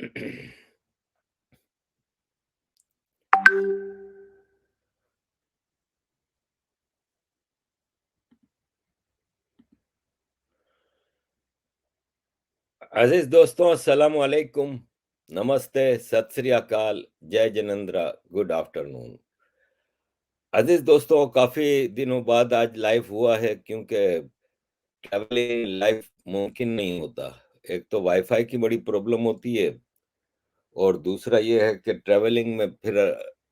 अजीज दोस्तों, अस्सलाम वालेकुम। नमस्ते, सत श्री अकाल, जय जिनेंद्रा, गुड आफ्टरनून। अजीज दोस्तों, काफी दिनों बाद आज लाइव हुआ है क्योंकि ट्रैवलिंग लाइव मुमकिन नहीं होता। एक तो वाईफाई की बड़ी प्रॉब्लम होती है और दूसरा ये है कि ट्रैवलिंग में फिर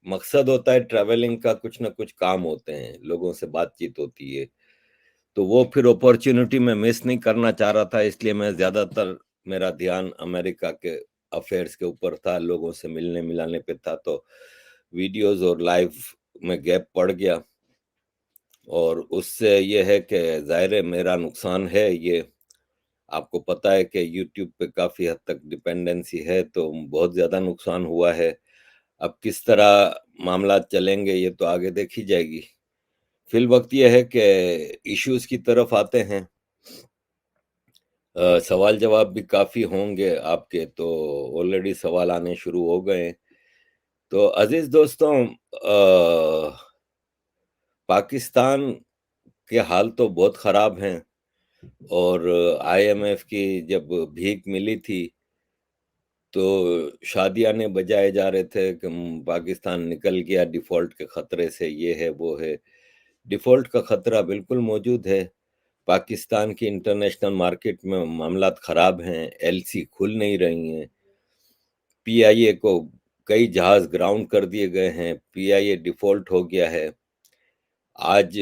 मकसद होता है ट्रैवलिंग का, कुछ ना कुछ काम होते हैं, लोगों से बातचीत होती है। तो वो फिर अपॉर्चुनिटी मैं मिस नहीं करना चाह रहा था, इसलिए मैं ज्यादातर मेरा ध्यान अमेरिका के अफेयर्स के ऊपर था, लोगों से मिलने मिलाने पे था। तो वीडियोस और लाइव में गैप पड़ गया और उससे ये है कि जाहिर है मेरा नुकसान है। ये आपको पता है कि यूट्यूब पे काफी हद तक डिपेंडेंसी है, तो बहुत ज्यादा नुकसान हुआ है। अब किस तरह मामला चलेंगे ये तो आगे देखी जाएगी। फिल वक्त यह है कि इश्यूज की तरफ आते हैं। सवाल जवाब भी काफी होंगे आपके, तो ऑलरेडी सवाल आने शुरू हो गए हैं। तो अजीज दोस्तों, पाकिस्तान के हाल तो बहुत खराब हैं और आईएमएफ की जब भीख मिली थी तो शादियाने बजाए जा रहे थे कि पाकिस्तान निकल गया डिफॉल्ट के खतरे से, ये है वो है। डिफॉल्ट का खतरा बिल्कुल मौजूद है। पाकिस्तान की इंटरनेशनल मार्केट में मामलात खराब हैं, एलसी खुल नहीं रही हैं। पीआईए को कई जहाज ग्राउंड कर दिए गए हैं, पीआईए डिफॉल्ट हो गया है। आज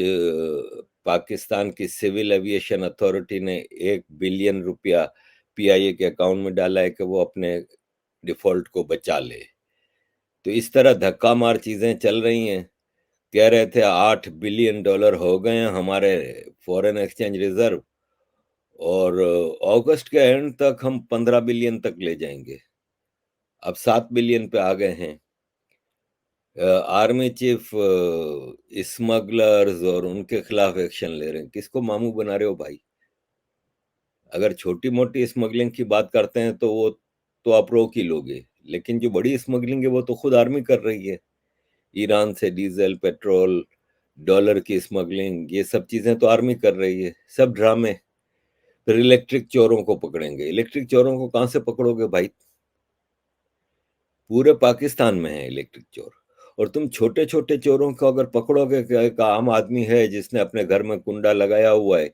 पाकिस्तान की सिविल एविएशन अथॉरिटी ने 1 बिलियन रुपया पीआईए के अकाउंट में डाला है कि वो अपने डिफॉल्ट को बचा ले। तो इस तरह धक्का मार चीजें चल रही हैं। कह रहे थे $8 बिलियन हो गए हैं हमारे फॉरेन एक्सचेंज रिजर्व और अगस्त के एंड तक हम 15 बिलियन तक ले जाएंगे। अब 7 बिलियन पे आ गए हैं। आर्मी चीफ स्मगलर्स और उनके खिलाफ एक्शन ले रहे हैं। किसको मामू बना रहे हो भाई? अगर छोटी मोटी स्मगलिंग की बात करते हैं तो वो तो आप रोक ही लोगे, लेकिन जो बड़ी स्मगलिंग है वो तो खुद आर्मी कर रही है। ईरान से डीजल, पेट्रोल, डॉलर की स्मगलिंग, ये सब चीजें तो आर्मी कर रही है। सब ड्रामे। फिर इलेक्ट्रिक चोरों को पकड़ेंगे। इलेक्ट्रिक चोरों को कहां से पकड़ोगे भाई? पूरे पाकिस्तान में है इलेक्ट्रिक चोर। और तुम छोटे छोटे चोरों को अगर पकड़ोगे कि एक आम आदमी है जिसने अपने घर में कुंडा लगाया हुआ है,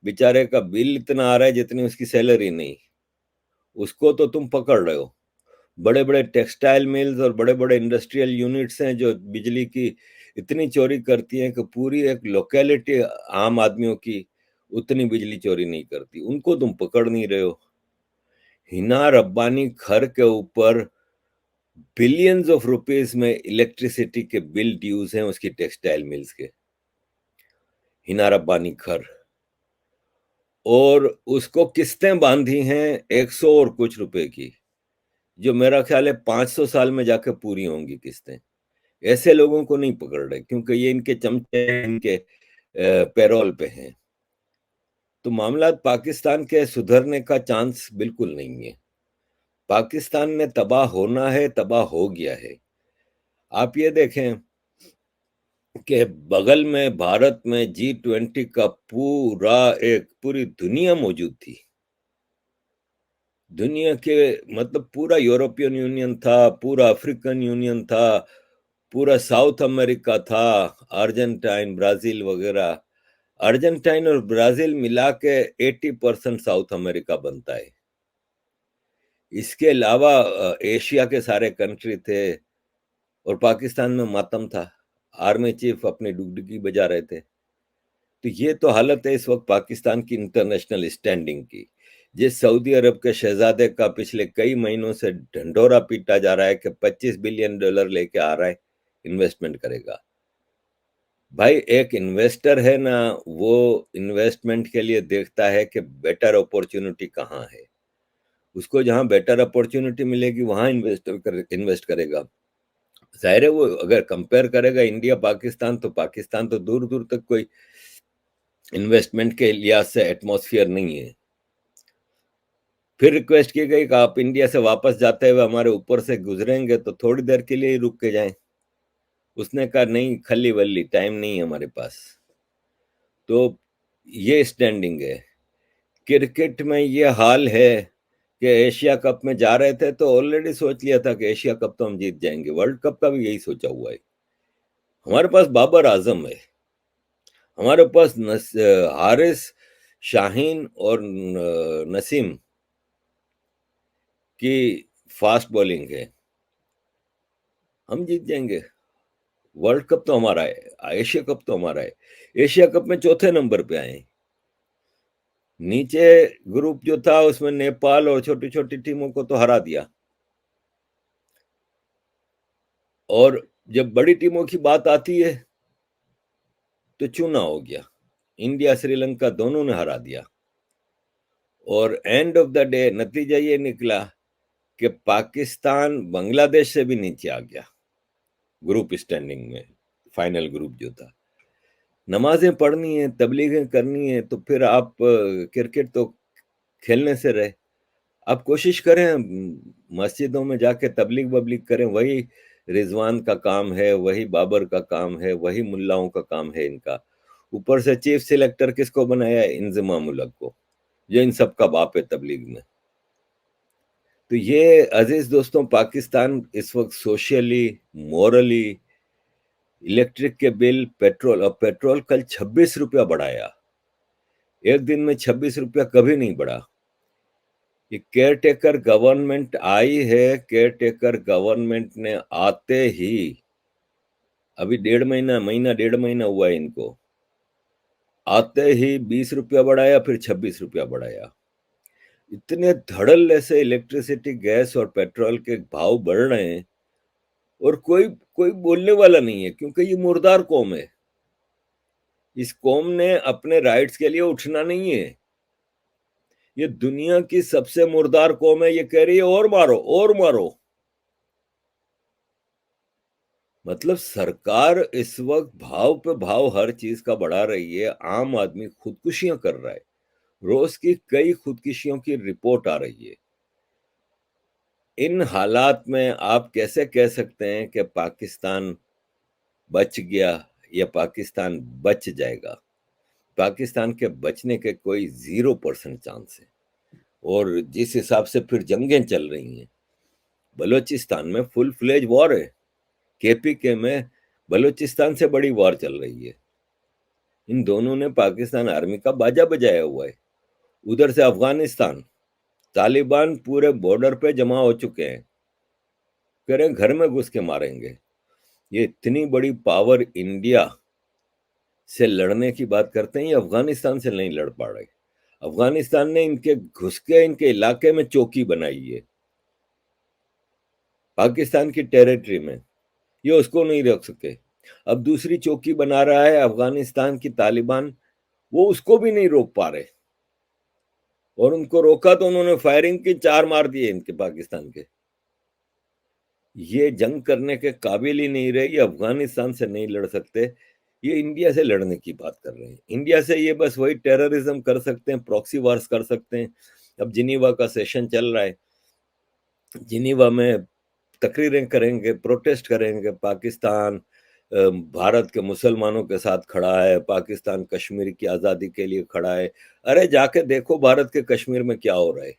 बेचारे का बिल इतना आ रहा है जितनी उसकी सैलरी नहीं, उसको तो तुम पकड़ रहे हो। बड़े बड़े टेक्सटाइल मिल्स और बड़े बड़े इंडस्ट्रियल यूनिट्स हैं जो बिजली की इतनी चोरी करती हैं कि पूरी एक लोकेलिटी आम आदमियों की उतनी बिजली चोरी नहीं करती, उनको तुम पकड़ नहीं रहे हो। हिना रब्बानी खर के ऊपर बिलियंस ऑफ रुपीस में इलेक्ट्रिसिटी के बिल ड्यूज हैं उसकी टेक्सटाइल मिल्स के। हिना रब्बानी खर। और उसको किस्तें बांधी हैं 100 और कुछ रुपए की, जो मेरा ख्याल है 500 साल में जाकर पूरी होंगी किस्तें। ऐसे लोगों को नहीं पकड़ रहे क्योंकि ये इनके चमचे इनके पैरोल पे हैं। तो मामला पाकिस्तान के सुधरने का चांस बिल्कुल नहीं है। पाकिस्तान ने तबाह होना है, तबाह हो गया है। आप ये देखें कि बगल में भारत में G20 का पूरा एक पूरी दुनिया मौजूद थी। दुनिया के मतलब पूरा यूरोपियन यूनियन था, पूरा अफ्रीकन यूनियन था, पूरा साउथ अमेरिका था, अर्जेंटाइन, ब्राजील वगैरह। अर्जेंटाइन और ब्राजील मिला के 80% साउथ अमेरिका बनता है। इसके अलावा एशिया के सारे कंट्री थे और पाकिस्तान में मातम था। आर्मी चीफ अपनी डुगडुगी बजा रहे थे। तो ये तो हालत है इस वक्त पाकिस्तान की इंटरनेशनल स्टैंडिंग की। जिस सऊदी अरब के शहजादे का पिछले कई महीनों से ढंढोरा पीटा जा रहा है कि $25 बिलियन लेके आ रहा है, इन्वेस्टमेंट करेगा। भाई एक इन्वेस्टर है ना, वो इन्वेस्टमेंट के लिए देखता है कि बेटर अपॉर्चुनिटी कहाँ है। उसको जहां बेटर अपॉर्चुनिटी मिलेगी वहां इन्वेस्ट करेगा। जाहिर है वो अगर कंपेयर करेगा इंडिया पाकिस्तान, तो पाकिस्तान तो दूर दूर तक कोई इन्वेस्टमेंट के लिहाज से एटमॉस्फेयर नहीं है। फिर रिक्वेस्ट की गई कि आप इंडिया से वापस जाते हुए हमारे ऊपर से गुजरेंगे तो थोड़ी देर के लिए ही रुक के जाएं। उसने कहा नहीं, खल्ली वल्ली, टाइम नहीं है हमारे पास। तो ये स्टैंडिंग है। क्रिकेट में ये हाल है कि एशिया कप में जा रहे थे तो ऑलरेडी सोच लिया था कि एशिया कप तो हम जीत जाएंगे, वर्ल्ड कप का भी यही सोचा हुआ है। हमारे पास बाबर आजम है, हमारे पास हारिस, शाहीन और नसीम की फास्ट बॉलिंग है, हम जीत जाएंगे। वर्ल्ड कप तो हमारा है, एशिया कप तो हमारा है। एशिया कप में चौथे नंबर पे आए। नीचे ग्रुप जो था उसमें नेपाल और छोटी छोटी टीमों को तो हरा दिया, और जब बड़ी टीमों की बात आती है तो चूना हो गया। इंडिया श्रीलंका दोनों ने हरा दिया, और एंड ऑफ द डे नतीजा ये निकला कि पाकिस्तान बांग्लादेश से भी नीचे आ गया ग्रुप स्टैंडिंग में। फाइनल ग्रुप जो था, नमाजें पढ़नी है, तबलीगें करनी है, तो फिर आप क्रिकेट तो खेलने से रहे। आप कोशिश करें, मस्जिदों में जाके तबलीग वबलीग करें, वही रिजवान का काम है, वही बाबर का काम है, वही मुल्लाओं का काम है इनका। ऊपर से चीफ सिलेक्टर किसको बनाया है? इंजमाम उलग को, जो इन सब का बाप है तबलीग में। तो ये अजीज दोस्तों, पाकिस्तान इस वक्त सोशली, मॉरली, इलेक्ट्रिक के बिल, पेट्रोल, और पेट्रोल कल 26 रुपया बढ़ाया। एक दिन में 26 रुपया कभी नहीं बढ़ा। ये केयर टेकर गवर्नमेंट आई है, केयर टेकर गवर्नमेंट ने आते ही, अभी डेढ़ महीना हुआ है इनको, आते ही 20 रुपया बढ़ाया, फिर 26 रुपया बढ़ाया। इतने धड़ल्ले से इलेक्ट्रिसिटी, गैस और पेट्रोल के भाव बढ़ रहे हैं, और कोई कोई बोलने वाला नहीं है, क्योंकि ये मुर्दार कौम है। इस कौम ने अपने राइट्स के लिए उठना नहीं है। ये दुनिया की सबसे मुर्दार कौम है, ये कह रही है और मारो और मारो। मतलब सरकार इस वक्त भाव पे भाव हर चीज का बढ़ा रही है, आम आदमी खुदकुशियां कर रहा है। रोज की कई खुदकुशियों की रिपोर्ट आ रही है। इन हालात में आप कैसे कह सकते हैं कि पाकिस्तान बच गया या पाकिस्तान बच जाएगा? पाकिस्तान के बचने के कोई 0% चांस है। और जिस हिसाब से फिर जंगें चल रही हैं, बलूचिस्तान में फुल फ्लेज वॉर है, केपीके में बलूचिस्तान से बड़ी वॉर चल रही है। इन दोनों ने पाकिस्तान आर्मी का बाजा बजाया हुआ है। उधर से अफगानिस्तान, तालिबान पूरे बॉर्डर पे जमा हो चुके हैं, कह रहे हैं घर में घुस के मारेंगे। ये इतनी बड़ी पावर इंडिया से लड़ने की बात करते हैं, ये अफगानिस्तान से नहीं लड़ पा रहे। अफगानिस्तान ने इनके घुस के इनके इलाके में चौकी बनाई है, पाकिस्तान की टेरिटरी में, ये उसको नहीं रोक सके। अब दूसरी चौकी बना रहा है अफगानिस्तान की तालिबान, वो उसको भी नहीं रोक पा रहे। और उनको रोका तो उन्होंने फायरिंग की, 4 मार दिए इनके पाकिस्तान के। ये जंग करने के काबिल ही नहीं रहे, ये अफगानिस्तान से नहीं लड़ सकते, ये इंडिया से लड़ने की बात कर रहे हैं। इंडिया से ये बस वही टेररिज्म कर सकते हैं, प्रॉक्सी वार्स कर सकते हैं। अब जिनीवा का सेशन चल रहा है, जिनीवा में तकरीरें करेंगे, प्रोटेस्ट करेंगे, पाकिस्तान भारत के मुसलमानों के साथ खड़ा है, पाकिस्तान कश्मीर की आज़ादी के लिए खड़ा है। अरे जाके देखो भारत के कश्मीर में क्या हो रहा है।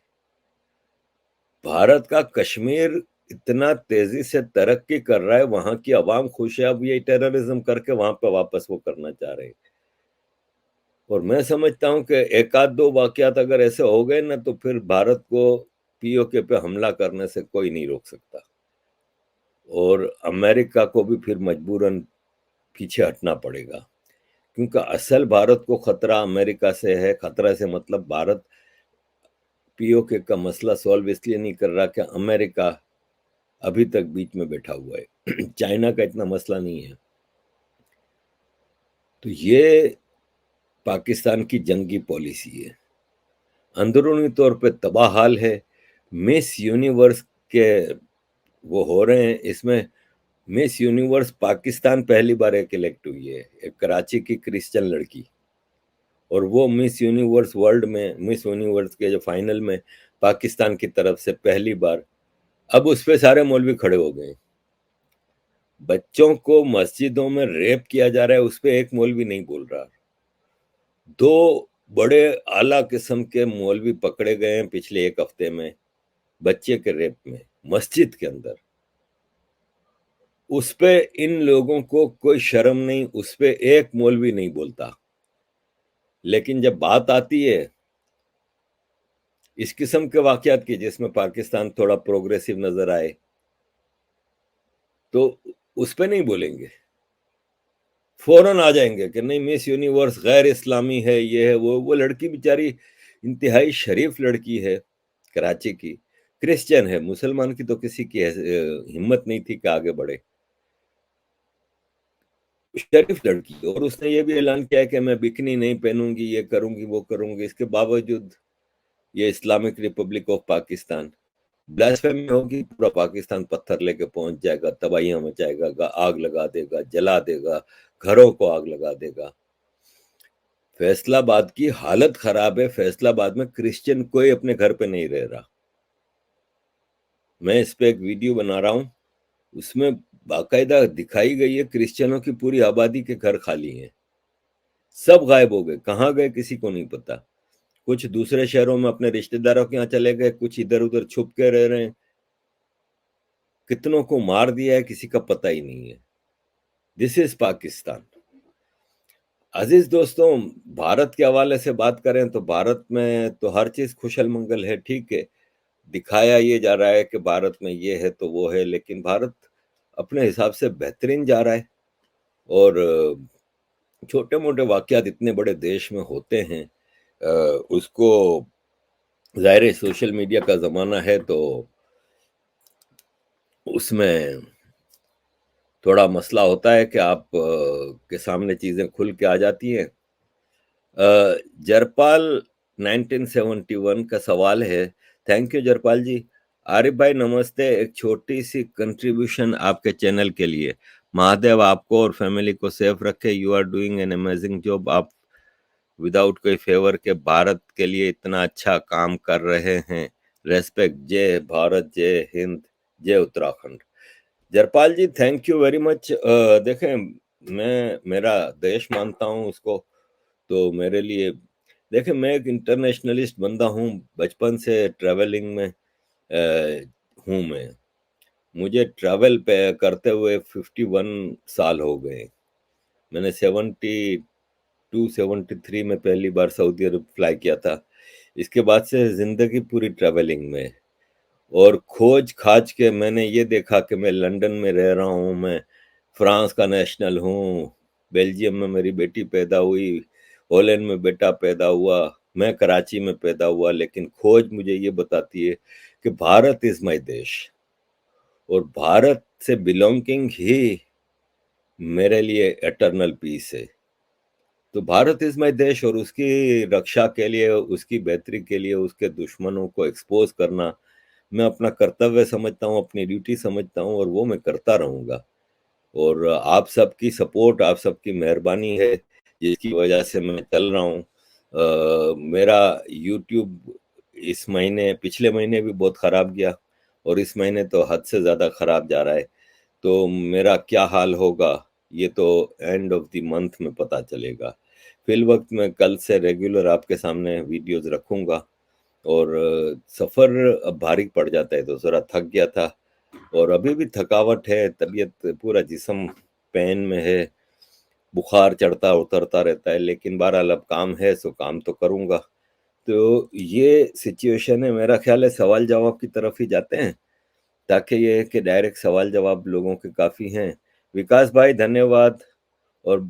भारत का कश्मीर इतना तेजी से तरक्की कर रहा है, वहां की आवाम खुश है। अब ये टेररिज्म करके वहां पे वापस वो करना चाह रहे हैं। और मैं समझता हूं कि एक आध दो वाकयात अगर ऐसे हो गए ना, तो फिर भारत को पीओके पे हमला करने से कोई नहीं रोक सकता, और अमेरिका को भी फिर मजबूरन पीछे हटना पड़ेगा। क्योंकि असल भारत को खतरा अमेरिका से है। खतरा से मतलब भारत पीओके का मसला सॉल्व इसलिए नहीं कर रहा कि अमेरिका अभी तक बीच में बैठा हुआ है। चाइना का इतना मसला नहीं है। तो ये पाकिस्तान की जंगी पॉलिसी है, अंदरूनी तौर पे तबाह हाल है। मिस यूनिवर्स के वो हो रहे हैं, इसमें मिस यूनिवर्स पाकिस्तान पहली बार एक इलेक्ट हुई है, एक कराची की क्रिश्चियन लड़की, और वो मिस यूनिवर्स वर्ल्ड में, मिस यूनिवर्स के जो फाइनल में पाकिस्तान की तरफ से पहली बार, अब उस पे सारे मौलवी खड़े हो गए। बच्चों को मस्जिदों में रेप किया जा रहा है, उस पे एक मौलवी नहीं बोल रहा। दो बड़े आला किस्म के मौलवी पकड़े गए हैं पिछले एक हफ्ते में बच्चे के रेप में, मस्जिद के अंदर। उस पे इन लोगों को कोई शर्म नहीं, उस पे एक मौलवी नहीं बोलता। लेकिन जब बात आती है इस किस्म के वाकयात की जिसमें पाकिस्तान थोड़ा प्रोग्रेसिव नजर आए, तो उस पे नहीं बोलेंगे, फौरन आ जाएंगे कि नहीं मिस यूनिवर्स गैर इस्लामी है, ये है वो लड़की बेचारी इंतहाई शरीफ लड़की है, कराची की, क्रिश्चियन है, मुसलमान की तो किसी की हिम्मत नहीं थी कि आगे बढ़े, शरीफ लड़की। और उसने ये भी ऐलान किया कि मैं बिकनी नहीं पहनूंगी, ये करूंगी वो करूंगी। इसके बावजूद ये Islamic Republic of Pakistan, blasphemy होगी, पूरा पाकिस्तान पत्थर लेके पहुंच जाएगा, तबाहियां मचाएगा, आग लगा देगा, जला देगा, घरों को आग लगा देगा। फैसलाबाद की हालत खराब है, फैसलाबाद में क्रिश्चियन कोई अपने घर पे नहीं रह रहा। मैं इस पे एक वीडियो बना रहा हूं, उसमें बाकायदा दिखाई गई है क्रिश्चियनों की पूरी आबादी के घर खाली हैं, सब गायब हो गए, कहाँ गए किसी को नहीं पता। कुछ दूसरे शहरों में अपने रिश्तेदारों के यहाँ चले गए, कुछ इधर उधर छुप के रह रहे हैं, कितनों को मार दिया है किसी का पता ही नहीं है। This is Pakistan. अजीज दोस्तों, भारत के हवाले से बात करें तो भारत में तो हर चीज खुशल मंगल है, ठीक है, दिखाया ये जा रहा है कि भारत में ये है तो वो है, लेकिन भारत अपने हिसाब से बेहतरीन जा रहा है। और छोटे मोटे वाकयात इतने बड़े देश में होते हैं, उसको जाहिर है सोशल मीडिया का जमाना है तो उसमें थोड़ा मसला होता है कि आप के सामने चीजें खुल के आ जाती हैं। जरपाल 1971 का सवाल है। थैंक यू जरपाल जी। आरिफ भाई नमस्ते, एक छोटी सी कंट्रीब्यूशन आपके चैनल के लिए। महादेव आपको और फैमिली को सेफ रखे, you are doing an amazing job. आप विदाउट कोई फेवर के भारत के लिए इतना अच्छा काम कर रहे हैं। रेस्पेक्ट, जय भारत, जय हिंद, जय उत्तराखंड। जरपाल जी थैंक यू वेरी मच। देखें, मैं मेरा देश मानता हूँ उसको, तो मेरे लिए देखें, मैं एक इंटरनेशनलिस्ट बंदा हूँ, बचपन से ट्रैवलिंग में हूँ मैं। मुझे ट्रैवल पे करते हुए 51 साल हो गए। मैंने 72-73 में पहली बार सऊदी अरब फ्लाई किया था। इसके बाद से जिंदगी पूरी ट्रैवलिंग में, और खोज खाज के मैंने ये देखा कि मैं लंदन में रह रहा हूँ, मैं फ्रांस का नेशनल हूँ, बेल्जियम में मेरी बेटी पैदा हुई, हॉलैंड में बेटा पैदा हुआ, मैं कराची में पैदा हुआ, लेकिन खोज मुझे ये बताती है कि भारत इज माय देश, और भारत से बिलोंगिंग ही मेरे लिए एटर्नल पीस है। तो भारत इज माय देश, और उसकी रक्षा के लिए, उसकी बेहतरी के लिए उसके दुश्मनों को एक्सपोज करना मैं अपना कर्तव्य समझता हूँ, अपनी ड्यूटी समझता हूँ, और वो मैं करता रहूँगा। और आप सबकी सपोर्ट, आप सबकी मेहरबानी है जिसकी वजह से मैं चल रहा हूँ। मेरा यूट्यूब इस महीने, पिछले महीने भी बहुत ख़राब गया, और इस महीने तो हद से ज़्यादा ख़राब जा रहा है। तो मेरा क्या हाल होगा ये तो एंड ऑफ द मंथ में पता चलेगा। फिल वक्त मैं कल से रेगुलर आपके सामने वीडियोस रखूँगा। और सफ़र अब भारी पड़ जाता है तो ज़रा थक गया था, और अभी भी थकावट है, तबीयत, पूरा जिस्म पेन में है, बुखार चढ़ता उतरता रहता है, लेकिन बहरहाल अब काम है सो काम तो करूँगा। तो ये सिचुएशन है। मेरा ख्याल है सवाल जवाब की तरफ ही जाते हैं, ताकि ये है कि डायरेक्ट सवाल जवाब लोगों के काफ़ी हैं। विकास भाई धन्यवाद, और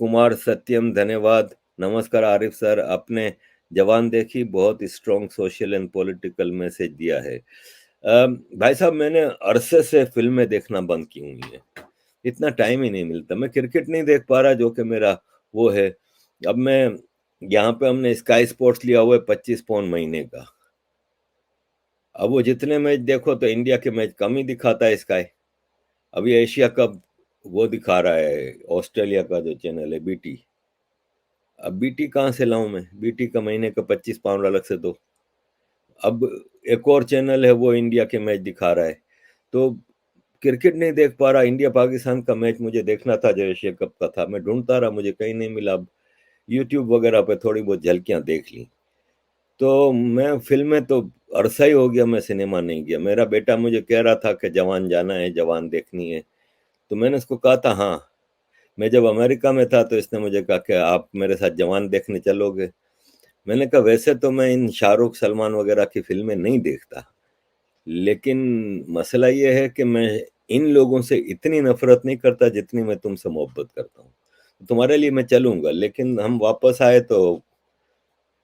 कुमार सत्यम धन्यवाद। नमस्कार आरिफ सर, आपने जवान देखी, बहुत strong social and political message दिया है। भाई साहब, मैंने अरसे से फिल्में देखना बंद की हुई है, इतना टाइम ही नहीं मिलता। मैं क्रिकेट नहीं देख पा रहा, जो कि मेरा वो है। अब मैं यहाँ पे, हमने स्काई स्पोर्ट्स लिया हुआ है 25 पाउंड महीने का। अब वो जितने मैच देखो तो इंडिया के मैच कम ही दिखाता है स्काई। अभी एशिया कप वो दिखा रहा है ऑस्ट्रेलिया का जो चैनल है बीटी, अब बीटी कहाँ से लाऊं मैं? बीटी का महीने का 25 पाउंड अलग से दो। अब एक और चैनल है वो इंडिया के मैच दिखा रहा है, तो क्रिकेट नहीं देख पा रहा। इंडिया पाकिस्तान का मैच मुझे देखना था जो एशिया कप का था, मैं ढूंढता रहा, मुझे कहीं नहीं मिला। अब यूट्यूब वगैरह पे थोड़ी बहुत झलकियां देख ली। तो मैं फिल्में तो अरसा ही हो गया मैं सिनेमा नहीं गया। मेरा बेटा मुझे कह रहा था कि जवान जाना है, जवान देखनी है, तो मैंने उसको कहा था हाँ। मैं जब अमेरिका में था तो इसने मुझे कहा कि आप मेरे साथ जवान देखने चलोगे। मैंने कहा वैसे तो मैं इन शाहरुख सलमान वगैरह की फिल्में नहीं देखता, लेकिन मसला ये है कि मैं इन लोगों से इतनी नफरत नहीं करता जितनी मैं तुमसे मोहब्बत करता हूँ। तुम्हारे लिए मैं चलूंगा, लेकिन हम वापस आए तो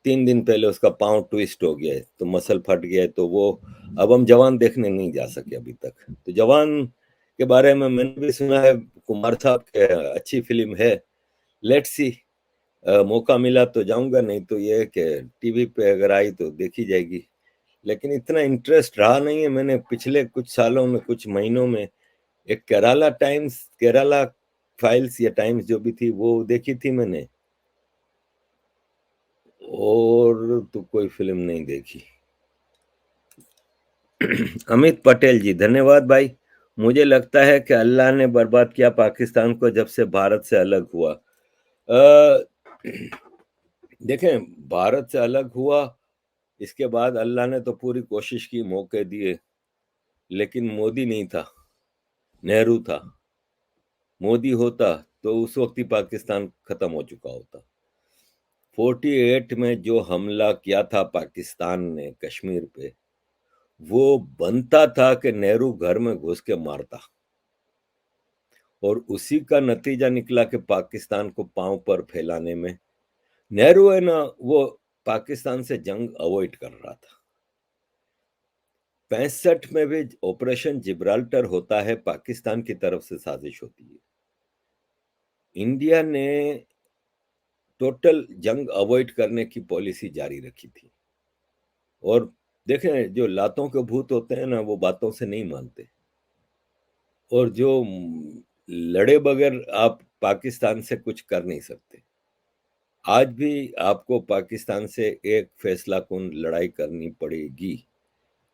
3 दिन पहले उसका पाँव ट्विस्ट हो गया है, तो मसल फट गया है, तो वो अब हम जवान देखने नहीं जा सके अभी तक। तो जवान के बारे में मैंने भी सुना है, कुमार साहब के अच्छी फिल्म है। लेट्स सी, मौका मिला तो जाऊंगा, नहीं तो ये है कि टीवी पे अगर आई तो देखी जाएगी। लेकिन इतना इंटरेस्ट रहा नहीं है। मैंने पिछले कुछ सालों में, कुछ महीनों में एक केरला टाइम्स, केरला फाइल्स या टाइम्स जो भी थी वो देखी थी मैंने, और तो कोई फिल्म नहीं देखी। अमित पटेल जी, धन्यवाद भाई। मुझे लगता है कि अल्लाह ने बर्बाद किया पाकिस्तान को जब से भारत से अलग हुआ। देखें, भारत से अलग हुआ, इसके बाद अल्लाह ने तो पूरी कोशिश की, मौके दिए, लेकिन मोदी नहीं था, नेहरू था। मोदी होता तो उस वक्त ही पाकिस्तान खत्म हो चुका होता। 48 में जो हमला किया था पाकिस्तान ने कश्मीर पे, वो बनता था कि नेहरू घर में घुस के मारता, और उसी का नतीजा निकला कि पाकिस्तान को पांव पर फैलाने में नेहरू है ना, वो पाकिस्तान से जंग अवॉइड कर रहा था। 65 में भी ऑपरेशन जिब्राल्टर होता है, पाकिस्तान की तरफ से साजिश होती है। इंडिया ने टोटल जंग अवॉइड करने की पॉलिसी जारी रखी थी। और देखें, जो लातों के भूत होते हैं ना, वो बातों से नहीं मानते। और जो लड़े बगैर आप पाकिस्तान से कुछ कर नहीं सकते। आज भी आपको पाकिस्तान से एक फैसला कुन लड़ाई करनी पड़ेगी।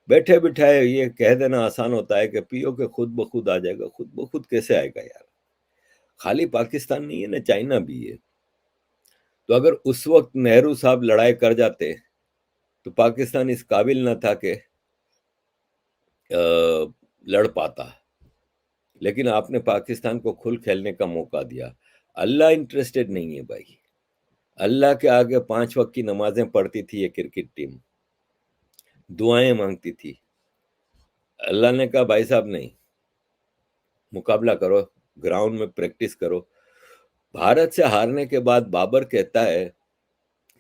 बैठे बिठाए ये कह देना आसान होता है कि पियो के खुद ब खुद आ जाएगा। खुद ब खुद कैसे आएगा यार? खाली पाकिस्तान नहीं है ना, चाइना भी है। तो अगर उस वक्त नेहरू साहब लड़ाई कर जाते तो पाकिस्तान इस काबिल न था कि लड़ पाता। लेकिन आपने पाकिस्तान को खुल खेलने का मौका दिया। अल्लाह इंटरेस्टेड नहीं है भाई। अल्लाह के आगे 5 वक्त की नमाजें पढ़ती थी ये क्रिकेट टीम, दुआएं मांगती थी। अल्लाह ने कहा भाई साहब नहीं, मुकाबला करो, ग्राउंड में प्रैक्टिस करो। भारत से हारने के बाद बाबर कहता है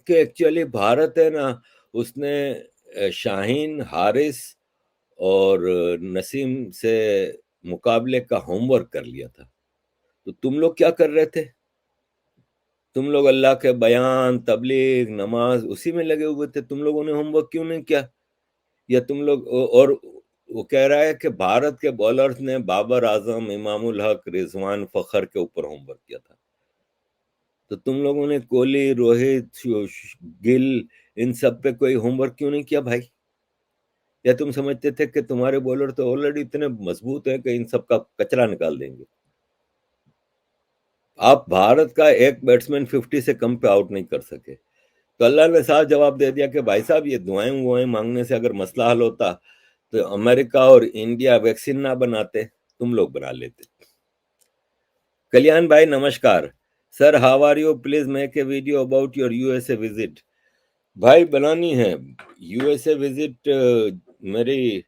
कि एक्चुअली भारत है ना, उसने शाहीन, हारिस और नसीम से मुकाबले का होमवर्क कर लिया था। तो तुम लोग क्या कर रहे थे? तुम लोग अल्लाह के बयान, तबलीग, नमाज उसी में लगे हुए थे। तुम लोगों ने होमवर्क क्यों नहीं किया? या तुम लोग, और वो कह रहा है कि भारत के बॉलर्स ने बाबर आजम, इमामुल हक, रिजवान, फखर के ऊपर होमवर्क किया था। तो तुम लोगों ने कोहली, रोहित, गिल, इन सब पे कोई होमवर्क क्यों नहीं किया भाई? या तुम समझते थे कि तुम्हारे बॉलर तो ऑलरेडी इतने मजबूत हैं कि इन सब का कचरा निकाल देंगे? आप भारत का एक बैट्समैन 50 से कम पे आउट नहीं कर सके। तो अल्लाह ने साफ जवाब दे दिया कि भाई साहब, ये दुआएं वुआएं मांगने से अगर मसला हल होता तो अमेरिका और इंडिया वैक्सीन ना बनाते, तुम लोग बना लेते। कल्याण भाई नमस्कार। Sir how are you, please make a video about your USA visit. भाई बनानी है यूएसए विजिट। मेरी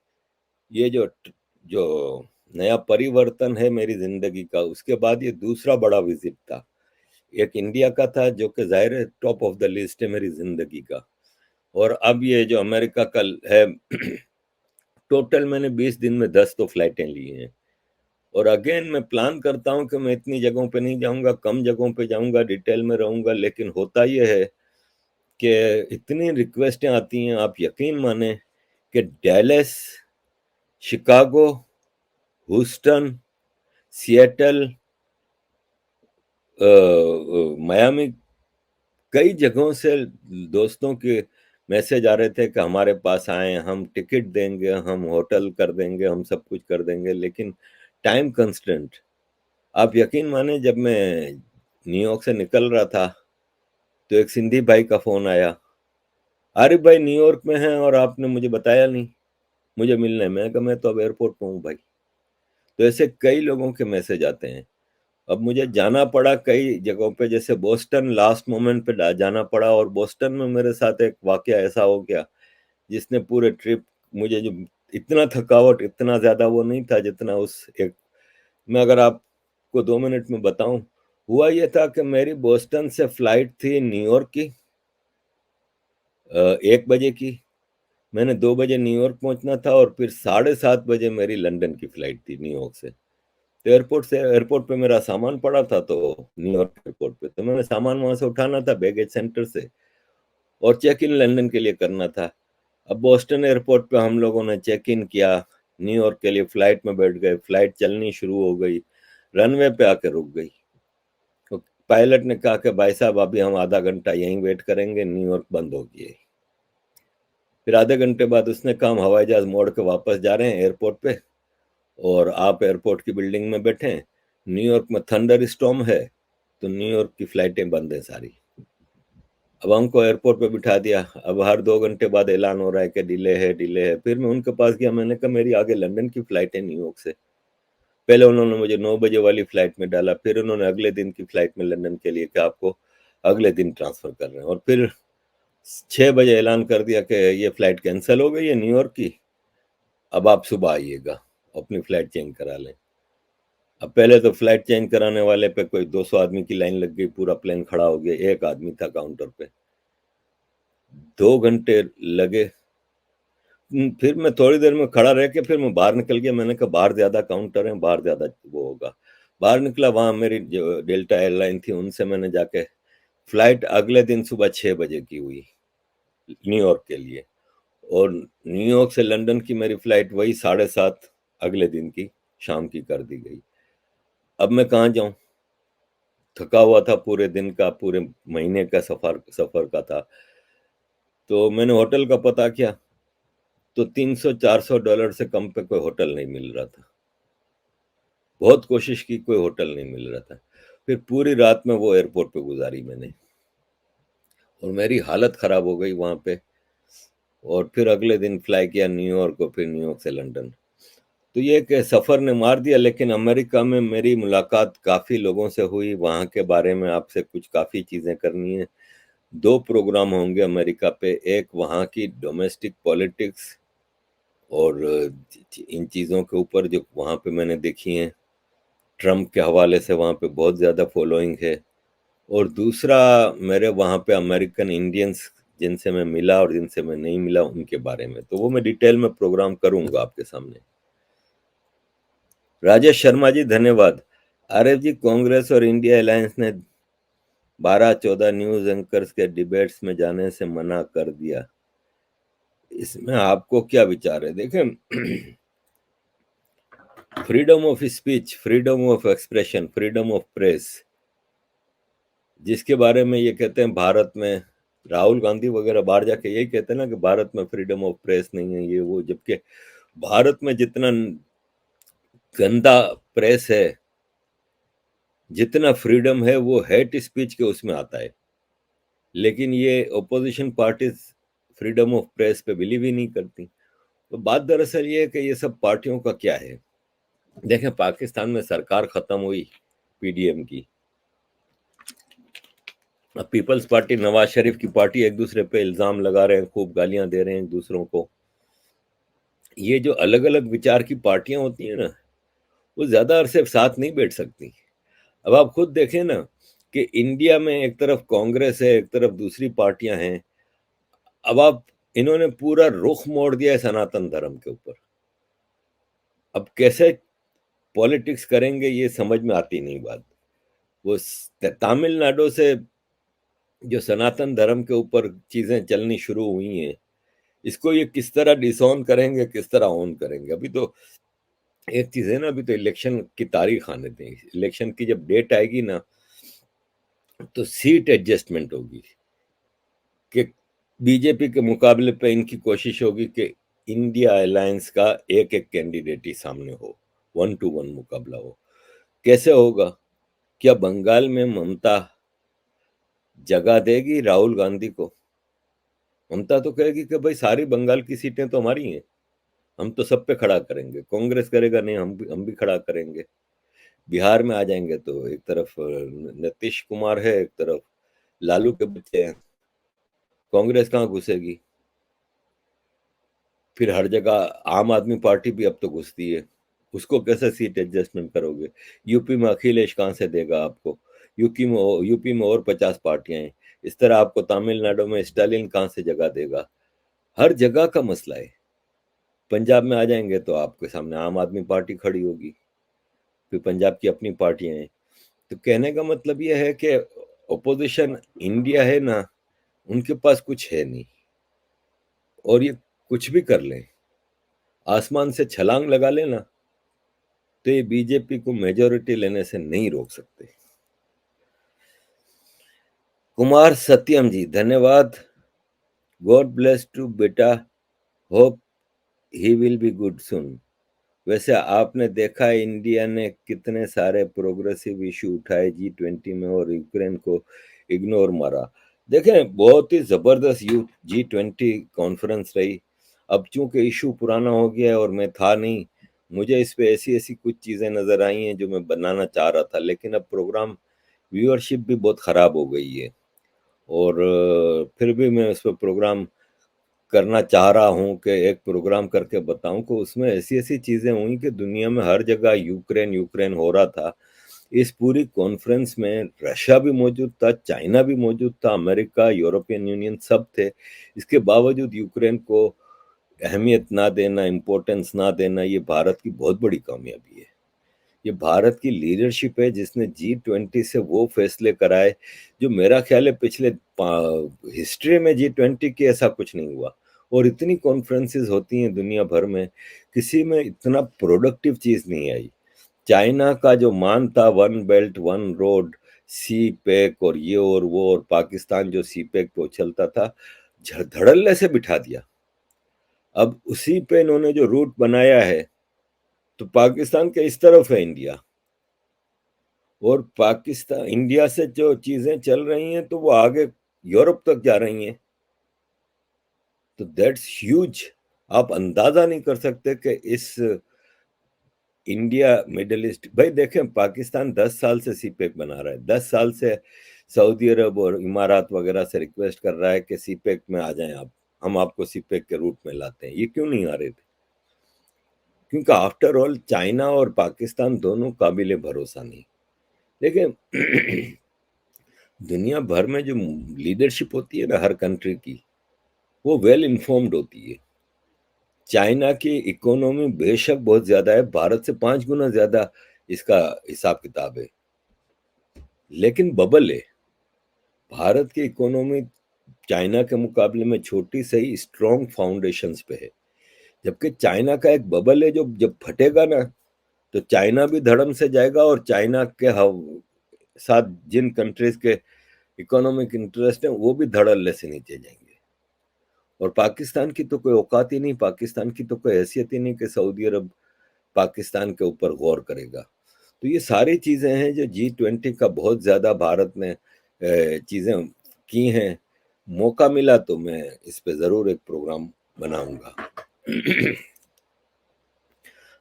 ये जो नया परिवर्तन है मेरी जिंदगी का, उसके बाद ये दूसरा बड़ा विजिट था। एक इंडिया का था जो कि जाहिर है टॉप ऑफ द लिस्ट है मेरी जिंदगी का, और अब ये जो अमेरिका का है। टोटल मैंने 20 दिन में 10 तो फ्लाइटें ली हैं। और अगेन मैं प्लान करता हूं कि मैं इतनी जगहों पे नहीं जाऊंगा, कम जगहों पे जाऊंगा, डिटेल में रहूंगा। लेकिन होता यह है कि इतनी रिक्वेस्टें आती हैं, आप यकीन माने कि Dallas, Chicago, Houston, Seattle, Miami, कई जगहों से दोस्तों के मैसेज आ रहे थे कि हमारे पास आएँ, हम टिकट देंगे, हम होटल कर देंगे, हम सब कुछ कर देंगे, लेकिन टाइम कंस्ट्रेंट। आप यकीन माने जब मैं न्यूयॉर्क से निकल रहा था, तो एक सिंधी भाई का फ़ोन आया, "आरिफ भाई न्यूयॉर्क में हैं और आपने मुझे बताया नहीं, मुझे मिलना है।" मैंने कहा, "मैं तो अब एयरपोर्ट पे हूँ भाई।" तो ऐसे कई लोगों के मैसेज आते हैं। अब मुझे जाना पड़ा कई जगहों पे, जैसे बोस्टन लास्ट मोमेंट पे जाना पड़ा, और बोस्टन में मेरे साथ एक वाकया ऐसा हो गया जिसने पूरे ट्रिप, मुझे जो इतना थकावट, इतना ज्यादा वो नहीं था जितना उस एक, मैं अगर आपको 2 मिनट में बताऊं, हुआ ये था कि मेरी बोस्टन से फ्लाइट थी न्यूयॉर्क की, 1 बजे की। मैंने 2 बजे न्यूयॉर्क पहुंचना था, और फिर 7:30 बजे मेरी लंदन की फ्लाइट थी न्यूयॉर्क से। तो एयरपोर्ट पे मेरा सामान पड़ा था, तो न्यूयॉर्क एयरपोर्ट पे तो मैंने सामान वहां से उठाना था बैगेज सेंटर से, और चेक इन लंदन के लिए करना था। अब बोस्टन एयरपोर्ट पे हम लोगों ने चेक इन किया, न्यूयॉर्क के लिए फ्लाइट में बैठ गए, फ्लाइट चलनी शुरू हो गई, रनवे पे आके रुक गई। तो पायलट ने कहा कि भाई साहब अभी हम आधा घंटा यहीं वेट करेंगे, न्यूयॉर्क बंद हो गई है। फिर आधे घंटे बाद उसने कहा हम हवाई जहाज मोड़ के वापस जा रहे हैं एयरपोर्ट पे, और आप एयरपोर्ट की बिल्डिंग में बैठे हैं, न्यूयॉर्क में थंडर स्टॉर्म है, तो न्यूयॉर्क की फ्लाइटें बंद है सारी। अब हमको एयरपोर्ट पे बिठा दिया। अब हर 2 घंटे बाद ऐलान हो रहा है कि डिले है, डिले है। फिर मैं उनके पास गया, मैंने कहा मेरी आगे लंदन की फ्लाइट है न्यूयॉर्क से। पहले उन्होंने मुझे 9 बजे वाली फ्लाइट में डाला, फिर उन्होंने अगले दिन की फ्लाइट में लंदन के लिए कि आपको अगले दिन ट्रांसफर कर रहे हैं, और फिर 6 बजे ऐलान कर दिया कि ये फ्लाइट कैंसिल हो गई है न्यूयॉर्क की, अब आप सुबह आइएगा, अपनी फ्लाइट चेंज करा लें। अब पहले तो फ्लाइट चेंज कराने वाले पे कोई 200 आदमी की लाइन लग गई, पूरा प्लेन खड़ा हो गया, एक आदमी था काउंटर पे। 2 घंटे लगे। फिर मैं थोड़ी देर में खड़ा रह के फिर मैं बाहर निकल गया, मैंने कहा बाहर ज्यादा काउंटर है, बाहर ज्यादा वो होगा। बाहर निकला, वहां मेरी जो डेल्टा एयरलाइन थी उनसे मैंने जाके, फ्लाइट अगले दिन सुबह 6 बजे की हुई न्यूयॉर्क के लिए, और न्यूयॉर्क से लंदन की मेरी फ्लाइट वही 7:30 अगले दिन की शाम की कर दी गई। अब मैं कहाँ जाऊं, थका हुआ था, पूरे दिन का, पूरे महीने का सफर सफर का था। तो मैंने होटल का पता किया, तो $300-400 से कम पे कोई होटल नहीं मिल रहा था। बहुत कोशिश की, कोई होटल नहीं मिल रहा था। फिर पूरी रात में वो एयरपोर्ट पे गुजारी मैंने, और मेरी हालत खराब हो गई वहां पे। और फिर अगले दिन फ्लाई किया न्यूयॉर्क, और फिर न्यूयॉर्क से लंदन। तो ये कि सफर ने मार दिया, लेकिन अमेरिका में मेरी मुलाकात काफी लोगों से हुई, वहां के बारे में आपसे कुछ काफी चीजें करनी है। 2 प्रोग्राम होंगे अमेरिका पे, एक वहाँ की डोमेस्टिक पॉलिटिक्स और इन चीज़ों के ऊपर जो वहाँ पे मैंने देखी हैं, ट्रम्प के हवाले से वहाँ पे बहुत ज़्यादा फॉलोइंग है। और दूसरा, मेरे वहाँ पे अमेरिकन इंडियंस जिनसे मैं मिला और जिनसे मैं नहीं मिला उनके बारे में, तो वो मैं डिटेल में प्रोग्राम करूंगा आपके सामने। राजेश शर्मा जी धन्यवाद। आरएफ जी, कांग्रेस और इंडिया अलायंस ने 12-14 न्यूज एंकर्स के डिबेट्स में जाने से मना कर दिया, इसमें आपको क्या विचार है? देखें, freedom of speech, freedom of expression, freedom of press, जिसके बारे में ये कहते हैं भारत में, राहुल गांधी वगैरह बाहर जाके यही कहते हैं ना कि भारत में फ्रीडम ऑफ प्रेस नहीं है, ये वो, जबकि भारत में जितना गंदा प्रेस है, जितना फ्रीडम है वो हेट स्पीच के उसमें आता है। लेकिन ये opposition parties freedom of press पे बिलीव ही नहीं करती। तो बात दरअसल ये है कि ये सब पार्टियों का क्या है। देखें, पाकिस्तान में सरकार खत्म हुई पीडीएम की, अब पीपल्स पार्टी, नवाज शरीफ की पार्टी एक दूसरे पे इल्जाम लगा रहे हैं, खूब गालियां दे रहे हैं एक दूसरों को। ये जो अलग अलग विचार की पार्टियां होती हैं ना, वो ज्यादा अरसे साथ नहीं बैठ सकती। अब आप खुद देखें ना कि इंडिया में एक तरफ कांग्रेस है, एक तरफ दूसरी पार्टियां हैं। अब आप, इन्होंने पूरा रुख मोड़ दिया है सनातन धर्म के ऊपर। अब कैसे पॉलिटिक्स करेंगे ये समझ में आती नहीं बात। वो तमिलनाडु से जो सनातन धर्म के ऊपर चीजें चलनी शुरू हुई हैं, इसको ये किस तरह डिसऑन करेंगे, किस तरह ऑन करेंगे। अभी तो एक चीज है ना, अभी तो इलेक्शन की तारीख आने दें, इलेक्शन की जब डेट आएगी ना, तो सीट एडजस्टमेंट होगी। कि बीजेपी के मुकाबले पे इनकी कोशिश होगी कि इंडिया अलायंस का एक-एक कैंडिडेट ही सामने हो, 1 टू 1 मुकाबला हो। कैसे होगा? क्या बंगाल में ममता जगह देगी राहुल गांधी को? ममता तो कहेगी कि भाई सारी बंगाल की सीटें तो हमारी हैं, हम तो सब पे खड़ा करेंगे। कांग्रेस करेगा नहीं, हम भी खड़ा करेंगे। बिहार में आ जाएंगे तो एक तरफ नीतीश कुमार है, एक तरफ लालू के बच्चे हैं, कांग्रेस कहाँ घुसेगी? फिर हर जगह आम आदमी पार्टी भी अब तो घुसती है, उसको कैसे सीट एडजस्टमेंट करोगे? यूपी में अखिलेश कहाँ से देगा आपको? यूपी में और 50 पार्टियां हैं। इस तरह आपको तमिलनाडु में स्टालिन कहाँ से जगह देगा? हर जगह का मसला है। पंजाब में आ जाएंगे तो आपके सामने आम आदमी पार्टी खड़ी होगी, फिर पंजाब की अपनी पार्टियां हैं। तो कहने का मतलब यह है कि ओपोजिशन इंडिया है ना, उनके पास कुछ है नहीं, और ये कुछ भी कर लें, आसमान से छलांग लगा लेना, तो ये बीजेपी को मेजोरिटी लेने से नहीं रोक सकते। कुमार सत्यम जी, धन्यवाद। गॉड ब्लेस टू बेटा, hope he will be good son. वैसे आपने देखा है इंडिया ने कितने सारे प्रोग्रेसिव इशू उठाए G20 में और यूक्रेन को इग्नोर मारा। देखें, बहुत ही जबरदस्त G20 कॉन्फ्रेंस रही। अब चूंकि इशू पुराना हो गया है और मैं था नहीं, मुझे इस पे ऐसी ऐसी कुछ चीजें नजर आई हैं जो मैं बनाना चाह रहा था, लेकिन अब प्रोग्राम व्यूअरशिप भी बहुत खराब हो गई है, और फिर भी मैं उस पर प्रोग्राम करना चाह रहा हूँ कि एक प्रोग्राम करके बताऊं कि उसमें ऐसी ऐसी चीजें हुई कि दुनिया में हर जगह यूक्रेन यूक्रेन हो रहा था। इस पूरी कॉन्फ्रेंस में रशिया भी मौजूद था, चाइना भी मौजूद था, अमेरिका, यूरोपियन यूनियन सब थे। इसके बावजूद यूक्रेन को अहमियत ना देना, इम्पोर्टेंस ना देना, ये भारत की बहुत बड़ी कामयाबी है। ये भारत की लीडरशिप है जिसने G20 से वो फैसले कराए जो मेरा ख्याल है पिछले हिस्ट्री में G20 की ऐसा कुछ नहीं हुआ। और इतनी कॉन्फ्रेंसेस होती हैं दुनिया भर में, किसी में इतना प्रोडक्टिव चीज नहीं आई। चाइना का जो मान था, वन बेल्ट वन रोड, सी पैक और ये और वो, और पाकिस्तान जो सी पैक पे चलता था, धड़ल्ले से बिठा दिया। अब उसी पे इन्होंने जो रूट बनाया है, तो पाकिस्तान के इस तरफ है इंडिया, और पाकिस्तान इंडिया से जो चीजें चल रही हैं तो वो आगे यूरोप तक जा रही हैं। तो दैट्स ह्यूज। आप अंदाजा नहीं कर सकते कि इस इंडिया मिडिल ईस्ट, भाई देखें, पाकिस्तान 10 साल से सीपेक बना रहा है, 10 साल से सऊदी अरब और इमारात वगैरह से रिक्वेस्ट कर रहा है कि सीपेक में आ जाएं आप, हम आपको सीपेक के रूट में लाते हैं। ये क्यों नहीं आ रहे थे? क्योंकि आफ्टर ऑल चाइना और पाकिस्तान दोनों काबिले भरोसा नहीं। देखिए, दुनिया भर में जो लीडरशिप होती है ना हर कंट्री की, वो वेल इन्फॉर्म्ड होती है। चाइना की इकोनॉमी बेशक बहुत ज्यादा है, भारत से 5 गुना ज्यादा इसका हिसाब किताब है, लेकिन बबल है। भारत की इकोनॉमी चाइना के मुकाबले में छोटी सही, स्ट्रॉन्ग फाउंडेशंस पे है। जबकि चाइना का एक बबल है जो जब फटेगा ना, तो चाइना भी धड़म से जाएगा, और चाइना के साथ जिन कंट्रीज के इकोनॉमिक इंटरेस्ट है वो भी धड़ल्ले से नीचे जाएंगे। और पाकिस्तान की तो कोई औकात ही नहीं, पाकिस्तान की तो कोई हैसियत ही नहीं कि सऊदी अरब पाकिस्तान के ऊपर गौर करेगा। तो ये सारी चीजें हैं जो G20 का बहुत ज्यादा भारत ने चीजें की हैं। मौका मिला तो मैं इस पे जरूर एक प्रोग्राम बनाऊंगा।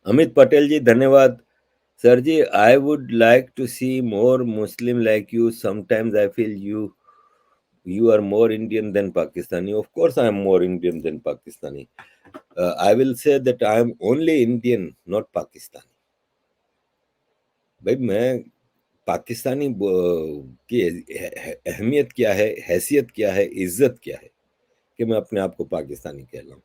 अमित पटेल जी, धन्यवाद। Sir ji, I would like to see more Muslim like you, sometimes I feel you are more Indian than Pakistani. Of course, I am more Indian than Pakistani. I will say that I am only Indian, not Pakistani. भाई मैं पाकिस्तानी की अहमियत क्या है, हैसियत क्या है, इज्जत क्या है कि मैं अपने आप को पाकिस्तानी कह रहा हूँ?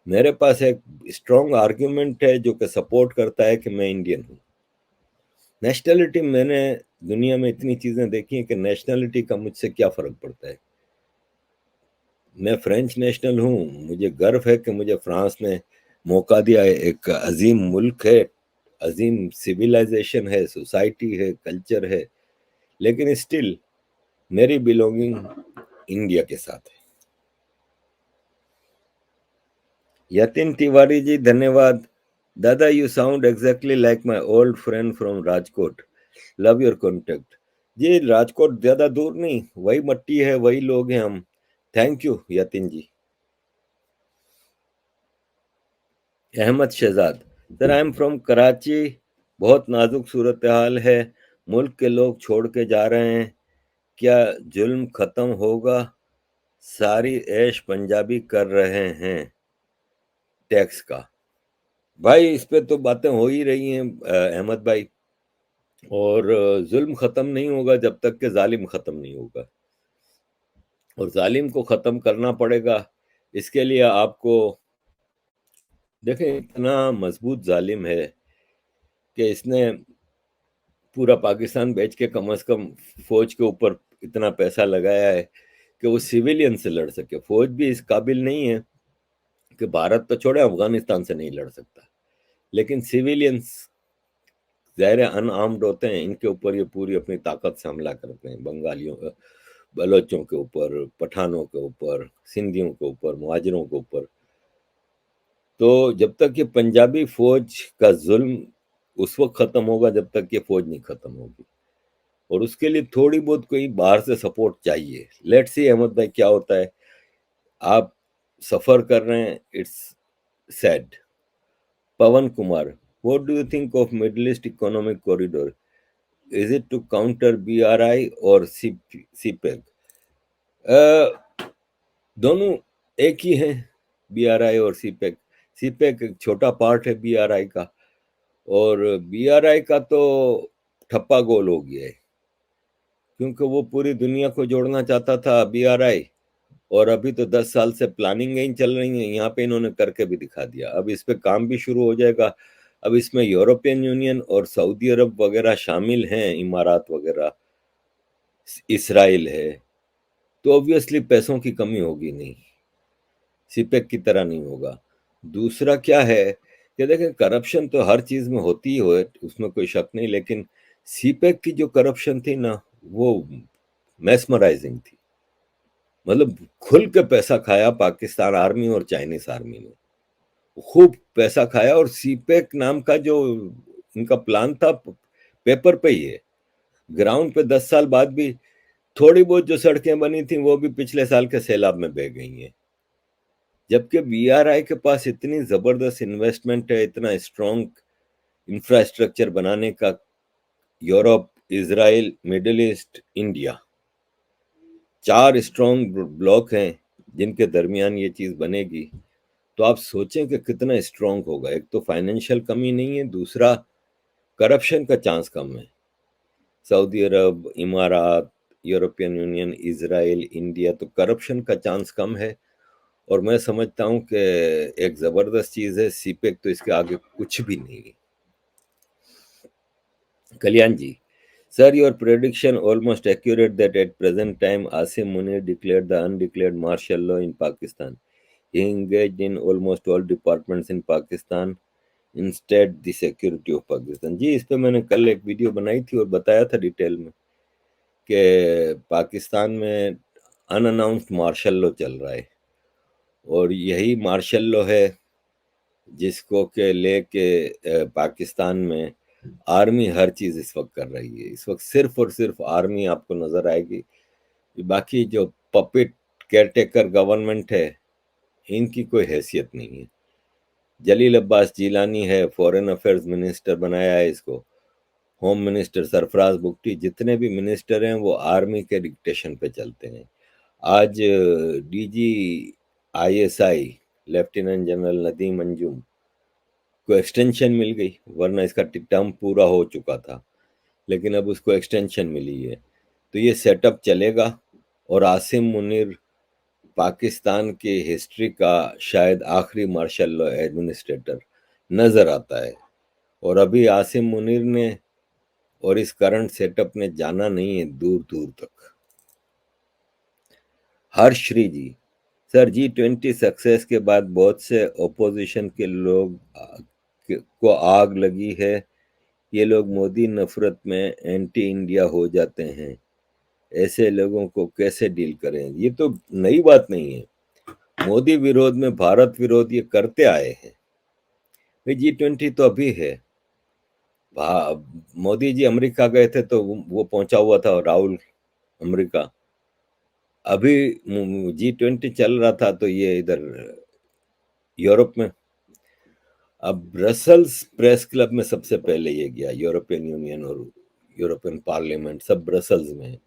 मेरे पास एक स्ट्रॉन्ग आर्ग्यूमेंट है जो कि सपोर्ट करता है कि मैं इंडियन हूँ। नेशनलिटी, मैंने दुनिया में इतनी चीजें देखी हैं कि नेशनलिटी का मुझसे क्या फर्क पड़ता है। मैं फ्रेंच नेशनल हूँ, मुझे गर्व है कि मुझे फ्रांस ने मौका दिया है। एक अजीम मुल्क है, अजीम सिविलाइजेशन है, सोसाइटी है, कल्चर है, लेकिन स्टिल मेरी बिलोंगिंग इंडिया के साथ है। यतिन तिवारी जी धन्यवाद। दादा you sound exactly like my old friend from Rajkot, love your contact. जी राजकोट ज्यादा दूर नहीं, वही मट्टी है, वही लोग हैं हम। Thank you Yatin ji. Ahmed Shahzad, sir I am from Karachi. बहुत नाजुक सूरत हाल है, मुल्क के लोग छोड़ के जा रहे हैं, क्या जुल्म खत्म होगा? सारी ऐश पंजाबी कर रहे हैं टैक्स का। भाई इस पे तो बातें हो ही रही हैं अहमद भाई। और जुल्म खत्म नहीं होगा जब तक कि जालिम खत्म नहीं होगा, और जालिम को खत्म करना पड़ेगा। इसके लिए आपको देखें, इतना मजबूत जालिम है कि इसने पूरा पाकिस्तान बेच के कम से कम फौज के ऊपर इतना पैसा लगाया है कि वो सिविलियन से लड़ सके। फौज भी इस काबिल नहीं है कि भारत तो छोड़े अफगानिस्तान से नहीं लड़ सकता, लेकिन सिविलियंस ज़ाहिर अनआर्म्ड होते हैं, इनके ऊपर ये पूरी अपनी ताकत से हमला करते हैं। बंगालियों, बलोचों के ऊपर, पठानों के ऊपर, सिंधियों के ऊपर, मुहाजिरों के ऊपर। तो जब तक ये पंजाबी फौज का जुल्म उस वक्त खत्म होगा जब तक ये फौज नहीं खत्म होगी, और उसके लिए थोड़ी बहुत कोई बाहर से सपोर्ट चाहिए। लेट्स सी अहमद भाई क्या होता है। आप सफर कर रहे हैं, it's sad. Pawan Kumar, what do you think of Middle East economic corridor? Is it to counter BRI और सीपेक? दोनों एक ही हैं, बीआरआई और सीपेक। सीपेक एक छोटा पार्ट है बीआरआई का, और बीआरआई का तो ठप्पा गोल हो गया है, क्योंकि वो पूरी दुनिया को जोड़ना चाहता था बीआरआई। और अभी तो 10 साल से प्लानिंग ही चल रही है, यहाँ पे इन्होंने करके भी दिखा दिया। अब इस पे काम भी शुरू हो जाएगा। अब इसमें यूरोपियन यूनियन और सऊदी अरब वगैरह शामिल हैं, इमारात वगैरह, इसराइल है। तो ऑब्वियसली पैसों की कमी होगी नहीं, सीपेक की तरह नहीं होगा। दूसरा क्या है कि देखें, करप्शन तो हर चीज में होती ही हो, उसमें कोई शक नहीं, लेकिन सीपेक की जो करप्शन थी ना, वो मेस्मराइजिंग थी। मतलब खुल के पैसा खाया पाकिस्तान आर्मी और चाइनीज आर्मी ने, खूब पैसा खाया। और सीपेक नाम का जो इनका प्लान था, पेपर पे ही है, ग्राउंड पे 10 साल बाद भी थोड़ी बहुत जो सड़कें बनी थी वो भी पिछले साल के सैलाब में बह गई हैं। जबकि बीआरआई के पास इतनी जबरदस्त इन्वेस्टमेंट है, इतना स्ट्रॉन्ग इंफ्रास्ट्रक्चर बनाने का। Europe, Israel, middle east, India, 4 strong block हैं जिनके दरमियान ये चीज बनेगी। तो आप सोचें कि कितना स्ट्रॉन्ग होगा। एक तो फाइनेंशियल कमी नहीं है, दूसरा करप्शन का चांस कम है। सऊदी अरब, इमारात, यूरोपियन यूनियन, इजराइल, इंडिया, तो करप्शन का चांस कम है। और मैं समझता हूं कि एक जबरदस्त चीज है सीपेक, तो इसके आगे कुछ भी नहीं है। कल्याण जी, sir, your prediction almost accurate that at present time Asim Munir declared the undeclared martial law in Pakistan. He engaged in almost all departments in Pakistan, instead the security of Pakistan. जी इस पे मैंने कल एक video बनाई थी और बताया था डिटेल में कि पाकिस्तान में अनअनाउंस्ड मार्शल लॉ चल रहा है, और यही मार्शल लॉ है जिसको के लेके पाकिस्तान में आर्मी हर चीज इस वक्त कर रही है। इस वक्त सिर्फ और सिर्फ आर्मी आपको नजर आएगी। बाकी जो पपेट केयरटेकर गवर्नमेंट है, इनकी कोई हैसियत नहीं है। जलील अब्बास जिलानी है, फॉरेन अफेयर्स मिनिस्टर बनाया है इसको। होम मिनिस्टर सरफराज बुगटी, जितने भी मिनिस्टर हैं वो आर्मी के डिक्टेशन पे चलते हैं। आज DG ISI lieutenant general Nadeem Anjum को एक्सटेंशन मिल गई, वरना इसका टर्म पूरा हो चुका था, लेकिन अब उसको एक्सटेंशन मिली है। तो ये सेटअप चलेगा। और आसिम मुनीर पाकिस्तान की हिस्ट्री का शायद आखिरी मार्शल लॉ एडमिनिस्ट्रेटर नजर आता है। और अभी आसिम मुनीर ने और इस करंट सेटअप ने जाना नहीं है दूर दूर तक। हर्ष श्री जी, सर G20 सक्सेस के बाद बहुत से ओपोजिशन के लोग को आग लगी है। ये लोग मोदी नफरत में एंटी इंडिया हो जाते हैं, ऐसे लोगों को कैसे डील करें? ये तो नई बात नहीं है। मोदी विरोध में भारत विरोध ये करते आए हैं। भाई G20 तो अभी है। मोदी जी अमेरिका गए थे तो वो पहुंचा हुआ था, राहुल अमेरिका। अभी G20 चल रहा था तो ये इधर यूरोप में। अब ब्रसल्स प्रेस क्लब में सबसे पहले ये गया, यूरोपियन यूनियन और यूरोपियन पार्लियामेंट सब ब्रसल्स में है।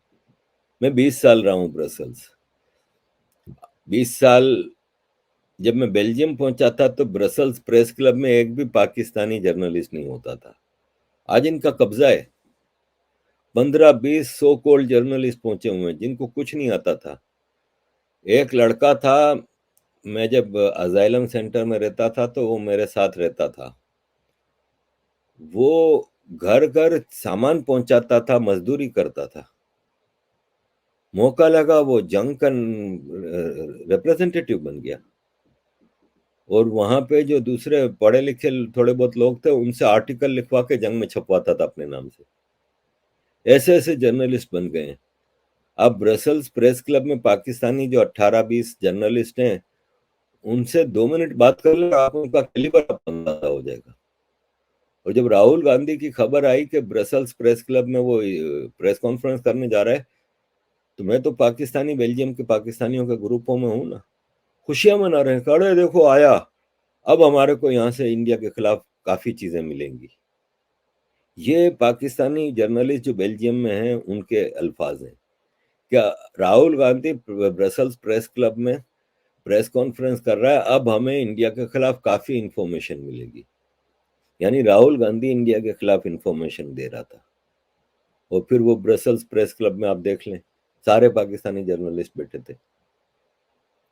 मैं 20 साल रहा हूँ ब्रसल्स। 20 साल जब मैं बेल्जियम पहुंचा था तो ब्रसल्स प्रेस क्लब में एक भी पाकिस्तानी जर्नलिस्ट नहीं होता था। आज इनका कब्जा है। 15-20 सो कॉल्ड जर्नलिस्ट पहुंचे हुए हैं जिनको कुछ नहीं आता था। एक लड़का था, मैं जब अजाइलम सेंटर में रहता था तो वो मेरे साथ रहता था। वो घर घर सामान पहुंचाता था, मजदूरी करता था। मौका लगा वो जंग का रिप्रेजेंटेटिव बन गया। और वहां पे जो दूसरे पढ़े लिखे थोड़े बहुत लोग थे उनसे आर्टिकल लिखवा के जंग में छपवाता था अपने नाम से। ऐसे ऐसे जर्नलिस्ट बन गए हैं। अब ब्रसल्स प्रेस क्लब में पाकिस्तानी जो 18-20 जर्नलिस्ट हैं उनसे 2 मिनट बात कर ले, आप उनका कैलिबर अंदाजा हो जाएगा। और जब राहुल गांधी की खबर आई कि ब्रसल्स प्रेस क्लब में वो प्रेस कॉन्फ्रेंस करने जा रहा है, तो मैं तो पाकिस्तानी बेल्जियम के पाकिस्तानियों के ग्रुपों में हूं ना, खुशियां मना रहे हैं, अरे देखो आया, अब हमारे को यहाँ से इंडिया के खिलाफ काफी चीजें मिलेंगी। ये पाकिस्तानी जर्नलिस्ट जो बेल्जियम में हैं उनके अल्फाज हैं। क्या Rahul Gandhi Brussels press club में प्रेस कॉन्फ्रेंस कर रहा है, अब हमें इंडिया के खिलाफ काफी इंफॉर्मेशन मिलेगी। यानी राहुल गांधी इंडिया के खिलाफ इंफॉर्मेशन दे रहा था। और फिर वो ब्रसल्स प्रेस क्लब में आप देख लें, सारे पाकिस्तानी जर्नलिस्ट बैठे थे।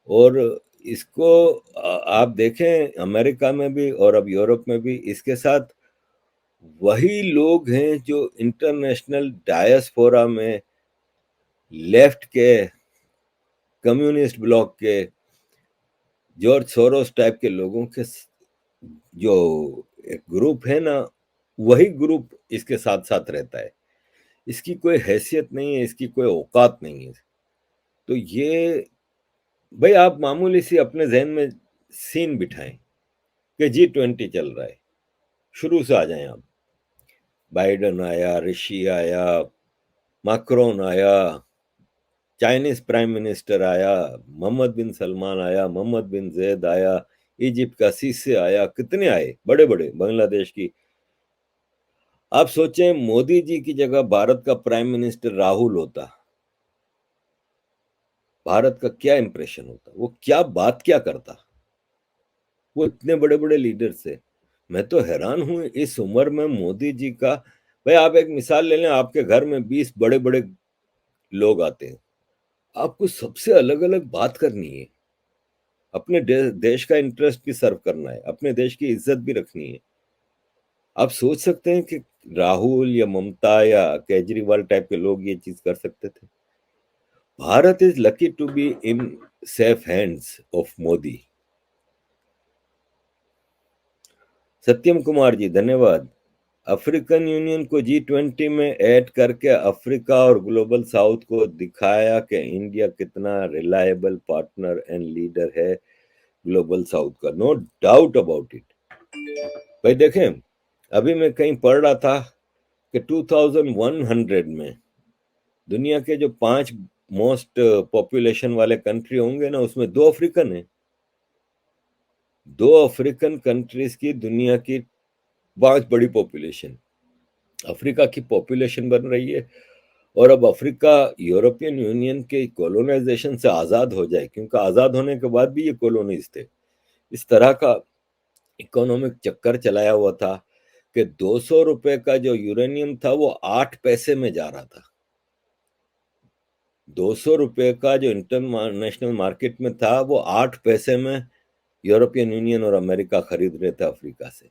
और इसको आप देखें अमेरिका में भी और अब यूरोप में भी इसके साथ वही लोग हैं जो इंटरनेशनल डायस्पोरा में लेफ्ट के, कम्युनिस्ट ब्लॉक के, जॉर्ज सोरोस टाइप के लोगों के जो एक ग्रुप है ना, वही ग्रुप इसके साथ साथ रहता है। इसकी कोई हैसियत नहीं है, इसकी कोई औकात नहीं है। तो ये भाई आप मामूली सी अपने जहन में सीन बिठाएं कि G20 चल रहा है, शुरू से आ जाएं आप। बाइडन आया, ऋषि आया, मैक्रोन आया, चाइनीज प्राइम मिनिस्टर आया, मोहम्मद बिन सलमान आया, मोहम्मद बिन जैद आया, इजिप्ट का सीसे आया, कितने आए बड़े बड़े, बांग्लादेश की। आप सोचें मोदी जी की जगह भारत का प्राइम मिनिस्टर राहुल होता, भारत का क्या इंप्रेशन होता, वो क्या बात क्या करता। वो इतने बड़े बड़े लीडर से, मैं तो हैरान हूं इस उम्र में मोदी जी का। भाई आप एक मिसाल ले लें, आपके घर में 20 बड़े बड़े लोग आते हैं, आपको सबसे अलग अलग बात करनी है, अपने देश का इंटरेस्ट भी सर्व करना है, अपने देश की इज्जत भी रखनी है। आप सोच सकते हैं कि राहुल या ममता या केजरीवाल टाइप के लोग ये चीज कर सकते थे। Bharat is lucky to be in safe hands of Modi. Satyam Kumar ji धन्यवाद। अफ्रीकन यूनियन को G20 में ऐड करके अफ्रीका और ग्लोबल साउथ को दिखाया कि इंडिया कितना रिलायबल पार्टनर एंड लीडर है ग्लोबल साउथ का, नो डाउट अबाउट इट। भाई देखें, अभी मैं कहीं पढ़ रहा था कि 2100 में दुनिया के जो 5 मोस्ट पॉपुलेशन वाले कंट्री होंगे ना, उसमें 2 अफ्रीकन है। 2 अफ्रीकन कंट्रीज की दुनिया की 5 बड़ी पॉपुलेशन, अफ्रीका की पॉपुलेशन बन रही है। और अब अफ्रीका यूरोपियन यूनियन के कॉलोनाइजेशन से आजाद हो जाए, क्योंकि आजाद होने के बाद भी ये कॉलोनीज थे। इस तरह का इकोनॉमिक चक्कर चलाया हुआ था कि 200 रुपए का जो यूरेनियम था वो 8 पैसे में जा रहा था। 200 रुपए का जो इंटरनेशनल मार्केट में था वो 8 पैसे में यूरोपियन यूनियन और अमेरिका खरीद रहे थे अफ्रीका से।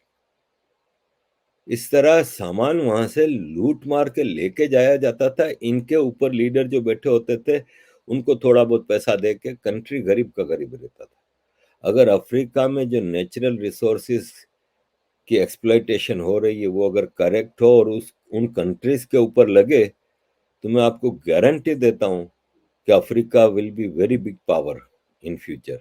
इस तरह सामान वहां से लूट मार के लेके जाया जाता था। इनके ऊपर लीडर जो बैठे होते थे उनको थोड़ा बहुत पैसा दे के कंट्री गरीब का गरीब रहता था। अगर अफ्रीका में जो नेचुरल रिसोर्सेज की एक्सप्लॉइटेशन हो रही है वो अगर करेक्ट हो और उस उन कंट्रीज के ऊपर लगे, तो मैं आपको गारंटी देता हूं कि Africa will be very big power in future.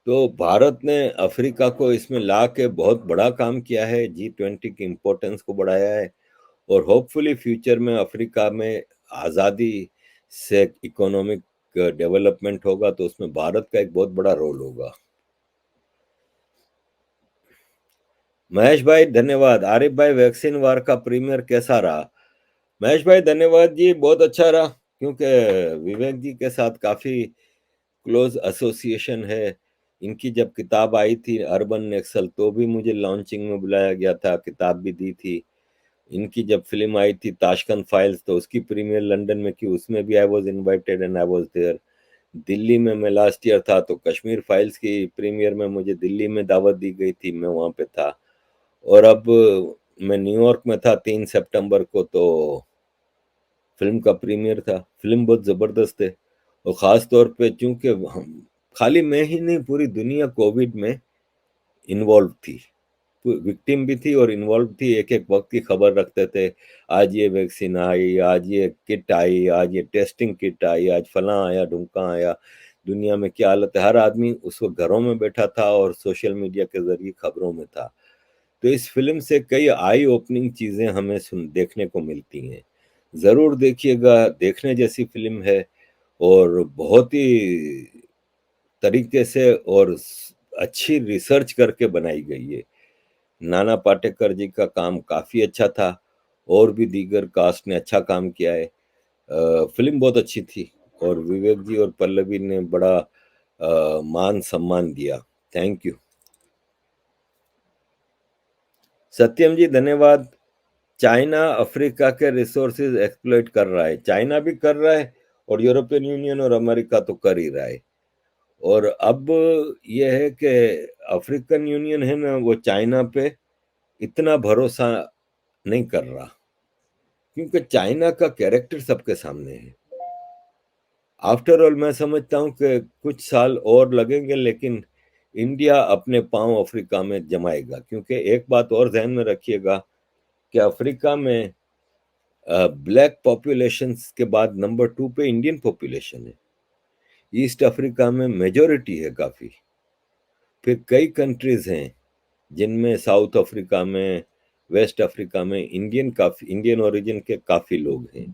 तो भारत ने अफ्रीका को इसमें ला के बहुत बड़ा काम किया है, G20 की इम्पोर्टेंस को बढ़ाया है और होपफुली फ्यूचर में अफ्रीका में आज़ादी से इकोनॉमिक डेवलपमेंट होगा तो उसमें भारत का एक बहुत बड़ा रोल होगा। महेश भाई धन्यवाद। आरिफ भाई, वैक्सीन वार का प्रीमियर कैसा रहा? महेश भाई धन्यवाद जी, बहुत अच्छा रहा, क्योंकि विवेक जी के साथ काफी क्लोज एसोसिएशन है। इनकी जब किताब आई थी अर्बन नेक्सल तो भी मुझे लॉन्चिंग में बुलाया गया था, किताब भी दी थी। इनकी जब फिल्म आई थी ताशकंद फाइल्स तो उसकी प्रीमियर लंदन में की, उसमें भी I was invited and I was there. Delhi में मैं लास्ट ईयर था तो कश्मीर फाइल्स की प्रीमियर में मुझे दिल्ली में दावत दी गई थी, मैं वहां पे था। और अब मैं न्यूयॉर्क में था 3 सितंबर को, तो फिल्म का प्रीमियर था। फिल्म बहुत जबरदस्त है और खास तौर पे चूंकि हम खाली मैं ही नहीं, पूरी दुनिया कोविड में इन्वॉल्व थी, विक्टिम भी थी और इन्वॉल्व थी। एक एक वक्त की खबर रखते थे, आज ये वैक्सीन आई, आज ये किट आई, आज ये टेस्टिंग किट आई, आज फलां आया, ढुमका आया। दुनिया में क्या हालत है, हर आदमी उस वक्त घरों में बैठा था और सोशल मीडिया के जरिए खबरों में था। तो इस फिल्म से कई आई ओपनिंग चीजें हमें सुन देखने को मिलती हैं। जरूर देखिएगा, देखने जैसी फिल्म है और बहुत ही तरीके से और अच्छी रिसर्च करके बनाई गई है। नाना पाटेकर जी का काम काफी अच्छा था और भी दीगर कास्ट ने अच्छा काम किया है। फिल्म बहुत अच्छी थी और विवेक जी और पल्लवी ने बड़ा मान सम्मान दिया। Thank you. सत्यम जी धन्यवाद। चाइना अफ्रीका के रिसोर्सेज एक्सप्लॉइट कर रहा है, चाइना भी कर रहा है और यूरोपियन यूनियन और अमेरिका तो कर ही रहा है। और अब यह है कि अफ्रीकन यूनियन है ना, वो चाइना पे इतना भरोसा नहीं कर रहा, क्योंकि चाइना का कैरेक्टर सबके सामने है। आफ्टर ऑल मैं समझता हूं कि कुछ साल और लगेंगे, लेकिन इंडिया अपने पांव अफ्रीका में जमाएगा। क्योंकि एक बात और ध्यान में रखिएगा कि अफ्रीका में ब्लैक पॉपुलेशन के बाद नंबर 2 पे इंडियन पॉपुलेशन है। ईस्ट अफ्रीका में मेजोरिटी है काफी। फिर कई कंट्रीज हैं जिनमें साउथ अफ्रीका में, वेस्ट अफ्रीका में इंडियन ओरिजिन के काफी लोग हैं।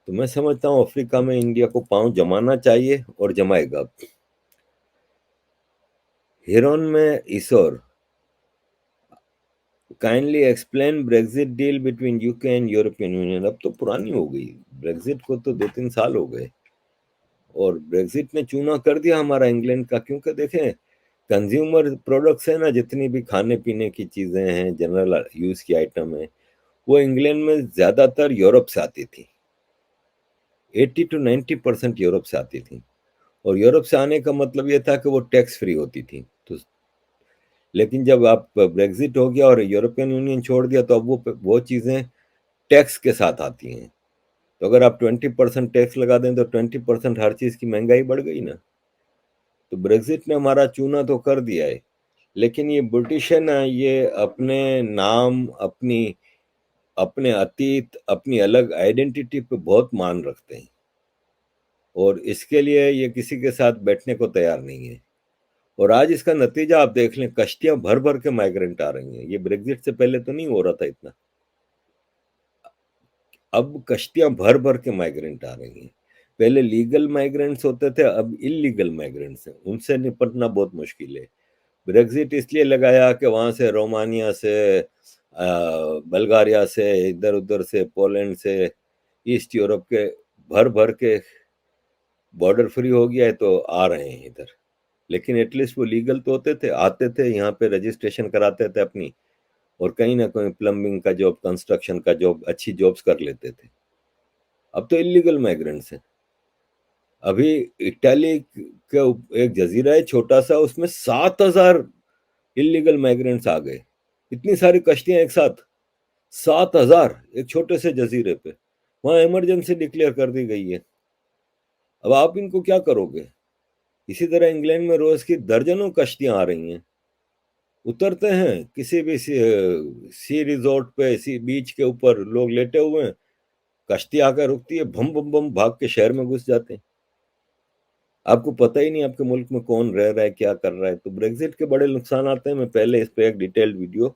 तो मैं समझता हूँ अफ्रीका में इंडिया को पांव जमाना चाहिए और जमाएगा। हिरोन में Ishwar, kindly explain Brexit deal between UK and European Union. अब तो पुरानी हो गई, ब्रेग्जिट को तो 2-3 साल हो गए और ब्रेग्जिट ने चूना कर दिया हमारा इंग्लैंड का। क्योंकि देखें, कंज्यूमर प्रोडक्ट्स है ना, जितनी भी खाने पीने की चीजें हैं, जनरल यूज की आइटम है, वो इंग्लैंड में ज्यादातर यूरोप से आती थी। 80 to 90% यूरोप से आती थी। और यूरोप से आने का मतलब ये था कि वो टैक्स फ्री होती थी। तो लेकिन जब आप ब्रेग्जिट हो गया और यूरोपियन यूनियन छोड़ दिया तो अब वो चीजें टैक्स के साथ आती हैं। तो अगर आप 20% टैक्स लगा दें तो 20% हर चीज की महंगाई बढ़ गई ना। तो ब्रेग्जिट ने हमारा चूना तो कर दिया है, लेकिन ये ब्रिटिश है ना, ये अपने नाम, अपने अतीत, अपनी अलग आइडेंटिटी पे बहुत मान रखते हैं और इसके लिए ये किसी के साथ बैठने को तैयार नहीं है। और आज इसका नतीजा आप देख लें, कश्तियां भर भर के माइग्रेंट आ रही हैं। ये ब्रेग्जिट से पहले तो नहीं हो रहा था इतना, अब कश्तियां भर भर के माइग्रेंट आ रही हैं। पहले लीगल माइग्रेंट्स होते थे, अब इलीगल माइग्रेंट्स हैं, उनसे निपटना बहुत मुश्किल है। ब्रेग्जिट इसलिए लगाया कि वहां से रोमानिया से, बल्गारिया से, इधर उधर से, पोलैंड से, ईस्ट यूरोप के भर भर के बॉर्डर फ्री हो गया है तो आ रहे हैं इधर। लेकिन एटलीस्ट वो लीगल तो होते थे, आते थे यहाँ पे, रजिस्ट्रेशन कराते थे अपनी और कहीं ना कहीं प्लम्बिंग का जॉब, कंस्ट्रक्शन का जॉब, अच्छी जॉब्स कर लेते थे। अब तो इलीगल माइग्रेंट्स हैं। अभी इटाली का एक जजीरा है छोटा सा, उसमें 7,000 इलीगल माइग्रेंट्स आ गए। इतनी सारी कश्तियां एक साथ, 7,000 एक छोटे से जजीरे पे। वहां इमरजेंसी डिक्लेयर कर दी गई है। अब आप इनको क्या करोगे? इसी तरह इंग्लैंड में रोज की दर्जनों कश्तियां आ रही हैं। उतरते हैं किसी भी सी रिजोर्ट पे, सी बीच के ऊपर लोग लेटे हुए हैं, कश्ती आकर रुकती है, भम भम भम भाग के शहर में घुस जाते हैं। आपको पता ही नहीं आपके मुल्क में कौन रह रहा है, क्या कर रहा है। तो ब्रेग्जिट के बड़े नुकसान आते हैं, मैं पहले इस पे एक डिटेल्ड वीडियो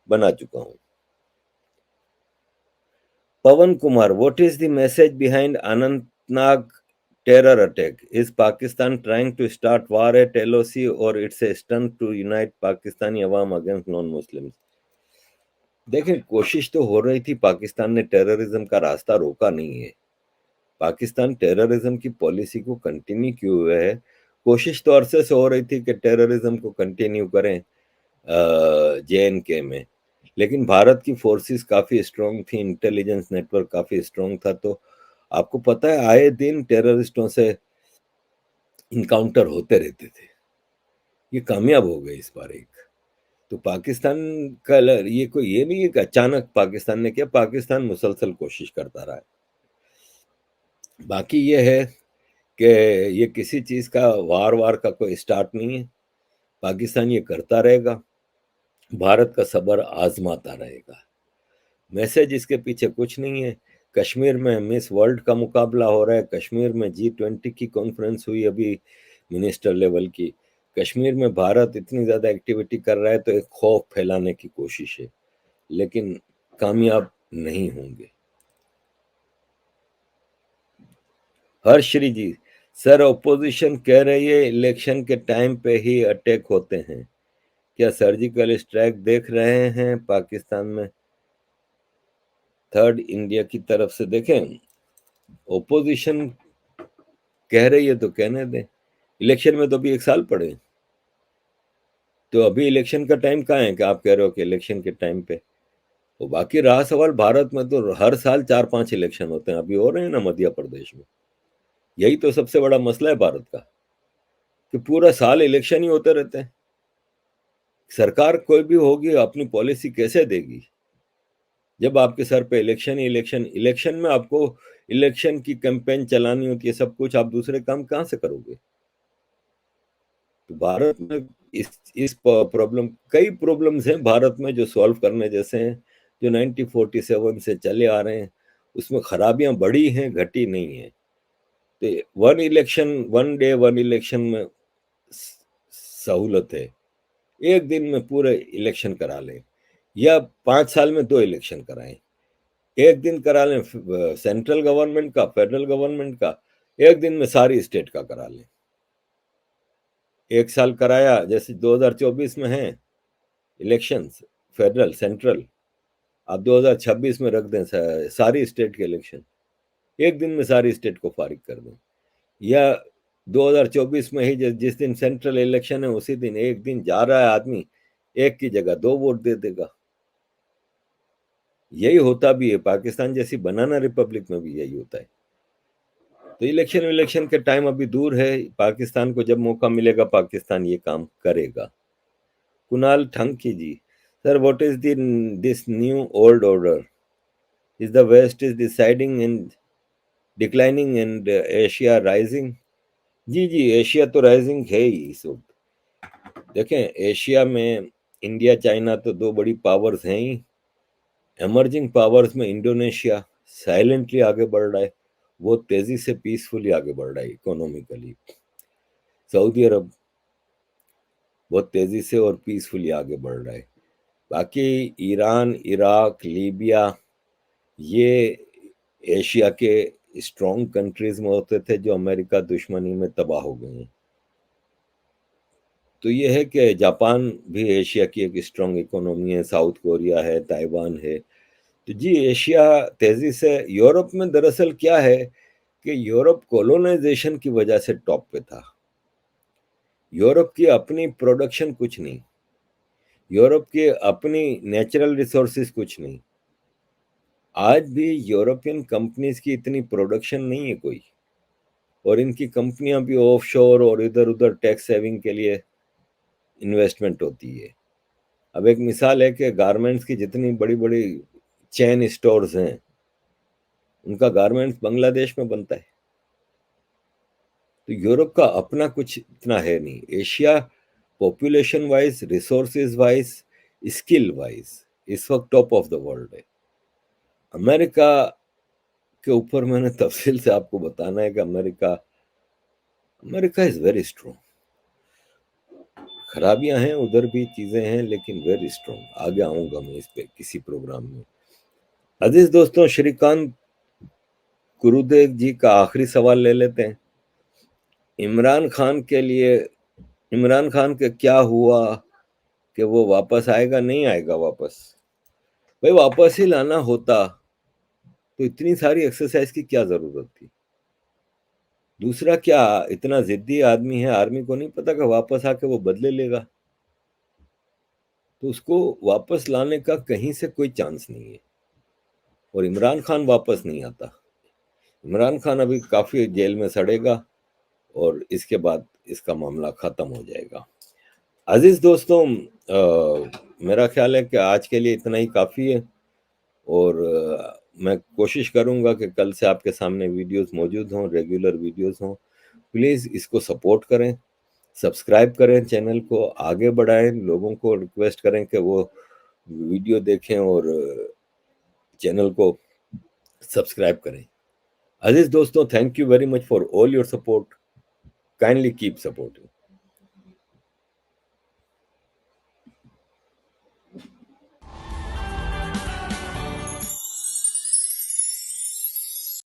बना चुका हूं। Pawan Kumar, what is the message behind Anantnag terror attack? Is Pakistan trying to start war at LOC or it's a stunt to unite Pakistani awam against non-Muslims? देखें, कोशिश तो हो रही थी, पाकिस्तान ने टेररिज्म का रास्ता रोका नहीं है। पाकिस्तान टेररिज्म की पॉलिसी को कंटिन्यू किए हुए है। कोशिश तो अरसे से हो रही थी कि टेररिज्म को कंटिन्यू करें JNK में, लेकिन भारत की फोर्सेस काफी स्ट्रांग थी, इंटेलिजेंस नेटवर्क काफी स्ट्रांग था। तो आपको पता है आए दिन टेररिस्टों से इनकाउंटर होते रहते थे। ये कामयाब हो गए इस बार एक। तो पाकिस्तान का ये कोई ये नहीं है कि अचानक पाकिस्तान ने किया, पाकिस्तान मुसलसल कोशिश करता रहा है। बाकी ये है कि ये किसी चीज का वार वार का कोई स्टार्ट नहीं है। पाकिस्तान ये करता रहेगा, भारत का सब्र आजमाता रहेगा। मैसेज इसके पीछे कुछ नहीं है। कश्मीर में मिस वर्ल्ड का मुकाबला हो रहा है, कश्मीर में G20 की कॉन्फ्रेंस हुई अभी मिनिस्टर लेवल की। कश्मीर में भारत इतनी ज्यादा एक्टिविटी कर रहा है तो एक खौफ फैलाने की कोशिश है, लेकिन कामयाब नहीं होंगे। हर्षरी जी, सर ऑपोजिशन कह रही है इलेक्शन के टाइम पे ही अटैक होते हैं, क्या सर्जिकल स्ट्राइक देख रहे हैं पाकिस्तान में? थर्ड इंडिया की तरफ से देखें, ओपोजिशन कह रही है तो कहने दें। इलेक्शन में तो अभी 1 साल पड़े, तो अभी इलेक्शन का टाइम कहाँ है कि आप कह रहे हो कि इलेक्शन के टाइम पे। तो बाकी रहा सवाल, भारत में तो हर साल 4-5 इलेक्शन होते हैं, अभी हो रहे हैं ना मध्य प्रदेश में। यही तो सबसे बड़ा मसला है भारत का, कि पूरा साल इलेक्शन ही होते रहते हैं। सरकार कोई भी होगी अपनी पॉलिसी कैसे देगी जब आपके सर पे इलेक्शन ही इलेक्शन। इलेक्शन में आपको इलेक्शन की कैंपेन चलानी होती है, सब कुछ, आप दूसरे काम कहाँ से करोगे? तो भारत में इस प्रॉब्लम, कई प्रॉब्लम्स हैं भारत में जो सॉल्व करने जैसे हैं, जो 1947 से चले आ रहे हैं। उसमें खराबियां बड़ी हैं, घटी नहीं है। तो one election, one day one election में सहूलत है। एक दिन में पूरे इलेक्शन करा लें, या 5 साल में 2 इलेक्शन कराएं। एक दिन करा लें सेंट्रल गवर्नमेंट का, फेडरल गवर्नमेंट का, एक दिन में सारी स्टेट का करा लें। 1 साल कराया, जैसे 2024 में है इलेक्शंस फेडरल सेंट्रल, आप 2026 में रख दें सारी स्टेट के इलेक्शन, एक दिन में सारी स्टेट को फारिग कर दें। या 2024 में ही जिस दिन सेंट्रल इलेक्शन है उसी दिन, एक दिन जा रहा है आदमी, एक की जगह 2 वोट दे देगा। यही होता भी है, पाकिस्तान जैसी बनाना रिपब्लिक में भी यही होता है। तो इलेक्शन के टाइम अभी दूर है, पाकिस्तान को जब मौका मिलेगा पाकिस्तान ये काम करेगा। कुणाल ठंकी ji, sir what is this new old order? Is the west is deciding and declining and Asia rising? जी जी, एशिया तो राइजिंग है ही इस वक्त। देखें, एशिया में इंडिया चाइना तो 2 बड़ी पावर्स हैं ही। एमर्जिंग पावर्स में इंडोनेशिया साइलेंटली आगे बढ़ रहा है, वो तेजी से पीसफुली आगे बढ़ रहा है इकोनॉमिकली। सऊदी अरब बहुत तेजी से और पीसफुली आगे बढ़ रहा है। बाकी ईरान, इराक, लीबिया, ये एशिया के स्ट्रॉन्ग कंट्रीज में होते थे जो अमेरिका दुश्मनी में तबाह हो गए हैं। तो ये है कि जापान भी एशिया की एक स्ट्रॉन्ग इकोनॉमी है, साउथ कोरिया है, ताइवान है। तो जी एशिया तेजी से, यूरोप में दरअसल क्या है कि यूरोप कोलोनाइजेशन की वजह से टॉप पे था। यूरोप की अपनी प्रोडक्शन कुछ नहीं, यूरोप की अपनी नेचुरल रिसोर्सेज कुछ नहीं। आज भी यूरोपियन कंपनीज की इतनी प्रोडक्शन नहीं है कोई, और इनकी कंपनियां भी ऑफशोर और इधर उधर टैक्स सेविंग के लिए इन्वेस्टमेंट होती है। अब एक मिसाल है कि गारमेंट्स की जितनी बड़ी बड़ी चेन स्टोर्स हैं, उनका गारमेंट्स बांग्लादेश में बनता है। तो यूरोप का अपना कुछ इतना है नहीं। Asia population wise, resources wise, skill wise इस वक्त टॉप ऑफ द वर्ल्ड है। अमेरिका के ऊपर मैंने तफसील से आपको बताना है कि America America is very strong. खराबियां हैं, उधर भी चीजें हैं, लेकिन वेरी स्ट्रांग। आगे आऊंगा मैं इस पे किसी प्रोग्राम में। अजीज दोस्तों, श्रीकांत गुरुदेव जी का आखिरी सवाल ले लेते हैं। इमरान खान के लिए, इमरान खान के क्या हुआ कि वो वापस आएगा? नहीं आएगा वापस। भाई वापस ही लाना होता तो इतनी सारी एक्सरसाइज की क्या जरूरत थी? दूसरा, क्या इतना जिद्दी आदमी है, आर्मी को नहीं पता कि वापस आके वो बदले लेगा? तो उसको वापस लाने का कहीं से कोई चांस नहीं है। और इमरान खान वापस नहीं आता। इमरान खान अभी काफी जेल में सड़ेगा और इसके बाद इसका मामला खत्म हो जाएगा। अजीज दोस्तों, मेरा ख्याल है कि आज के लिए इतना ही काफी है। और मैं कोशिश करूंगा कि कल से आपके सामने वीडियोस मौजूद हों, रेगुलर वीडियोस हों। प्लीज इसको सपोर्ट करें, सब्सक्राइब करें, चैनल को आगे बढ़ाएं, लोगों को रिक्वेस्ट करें कि वो वीडियो देखें और चैनल को सब्सक्राइब करें। अजीज दोस्तों, thank you very much for all your support. Kindly keep supporting.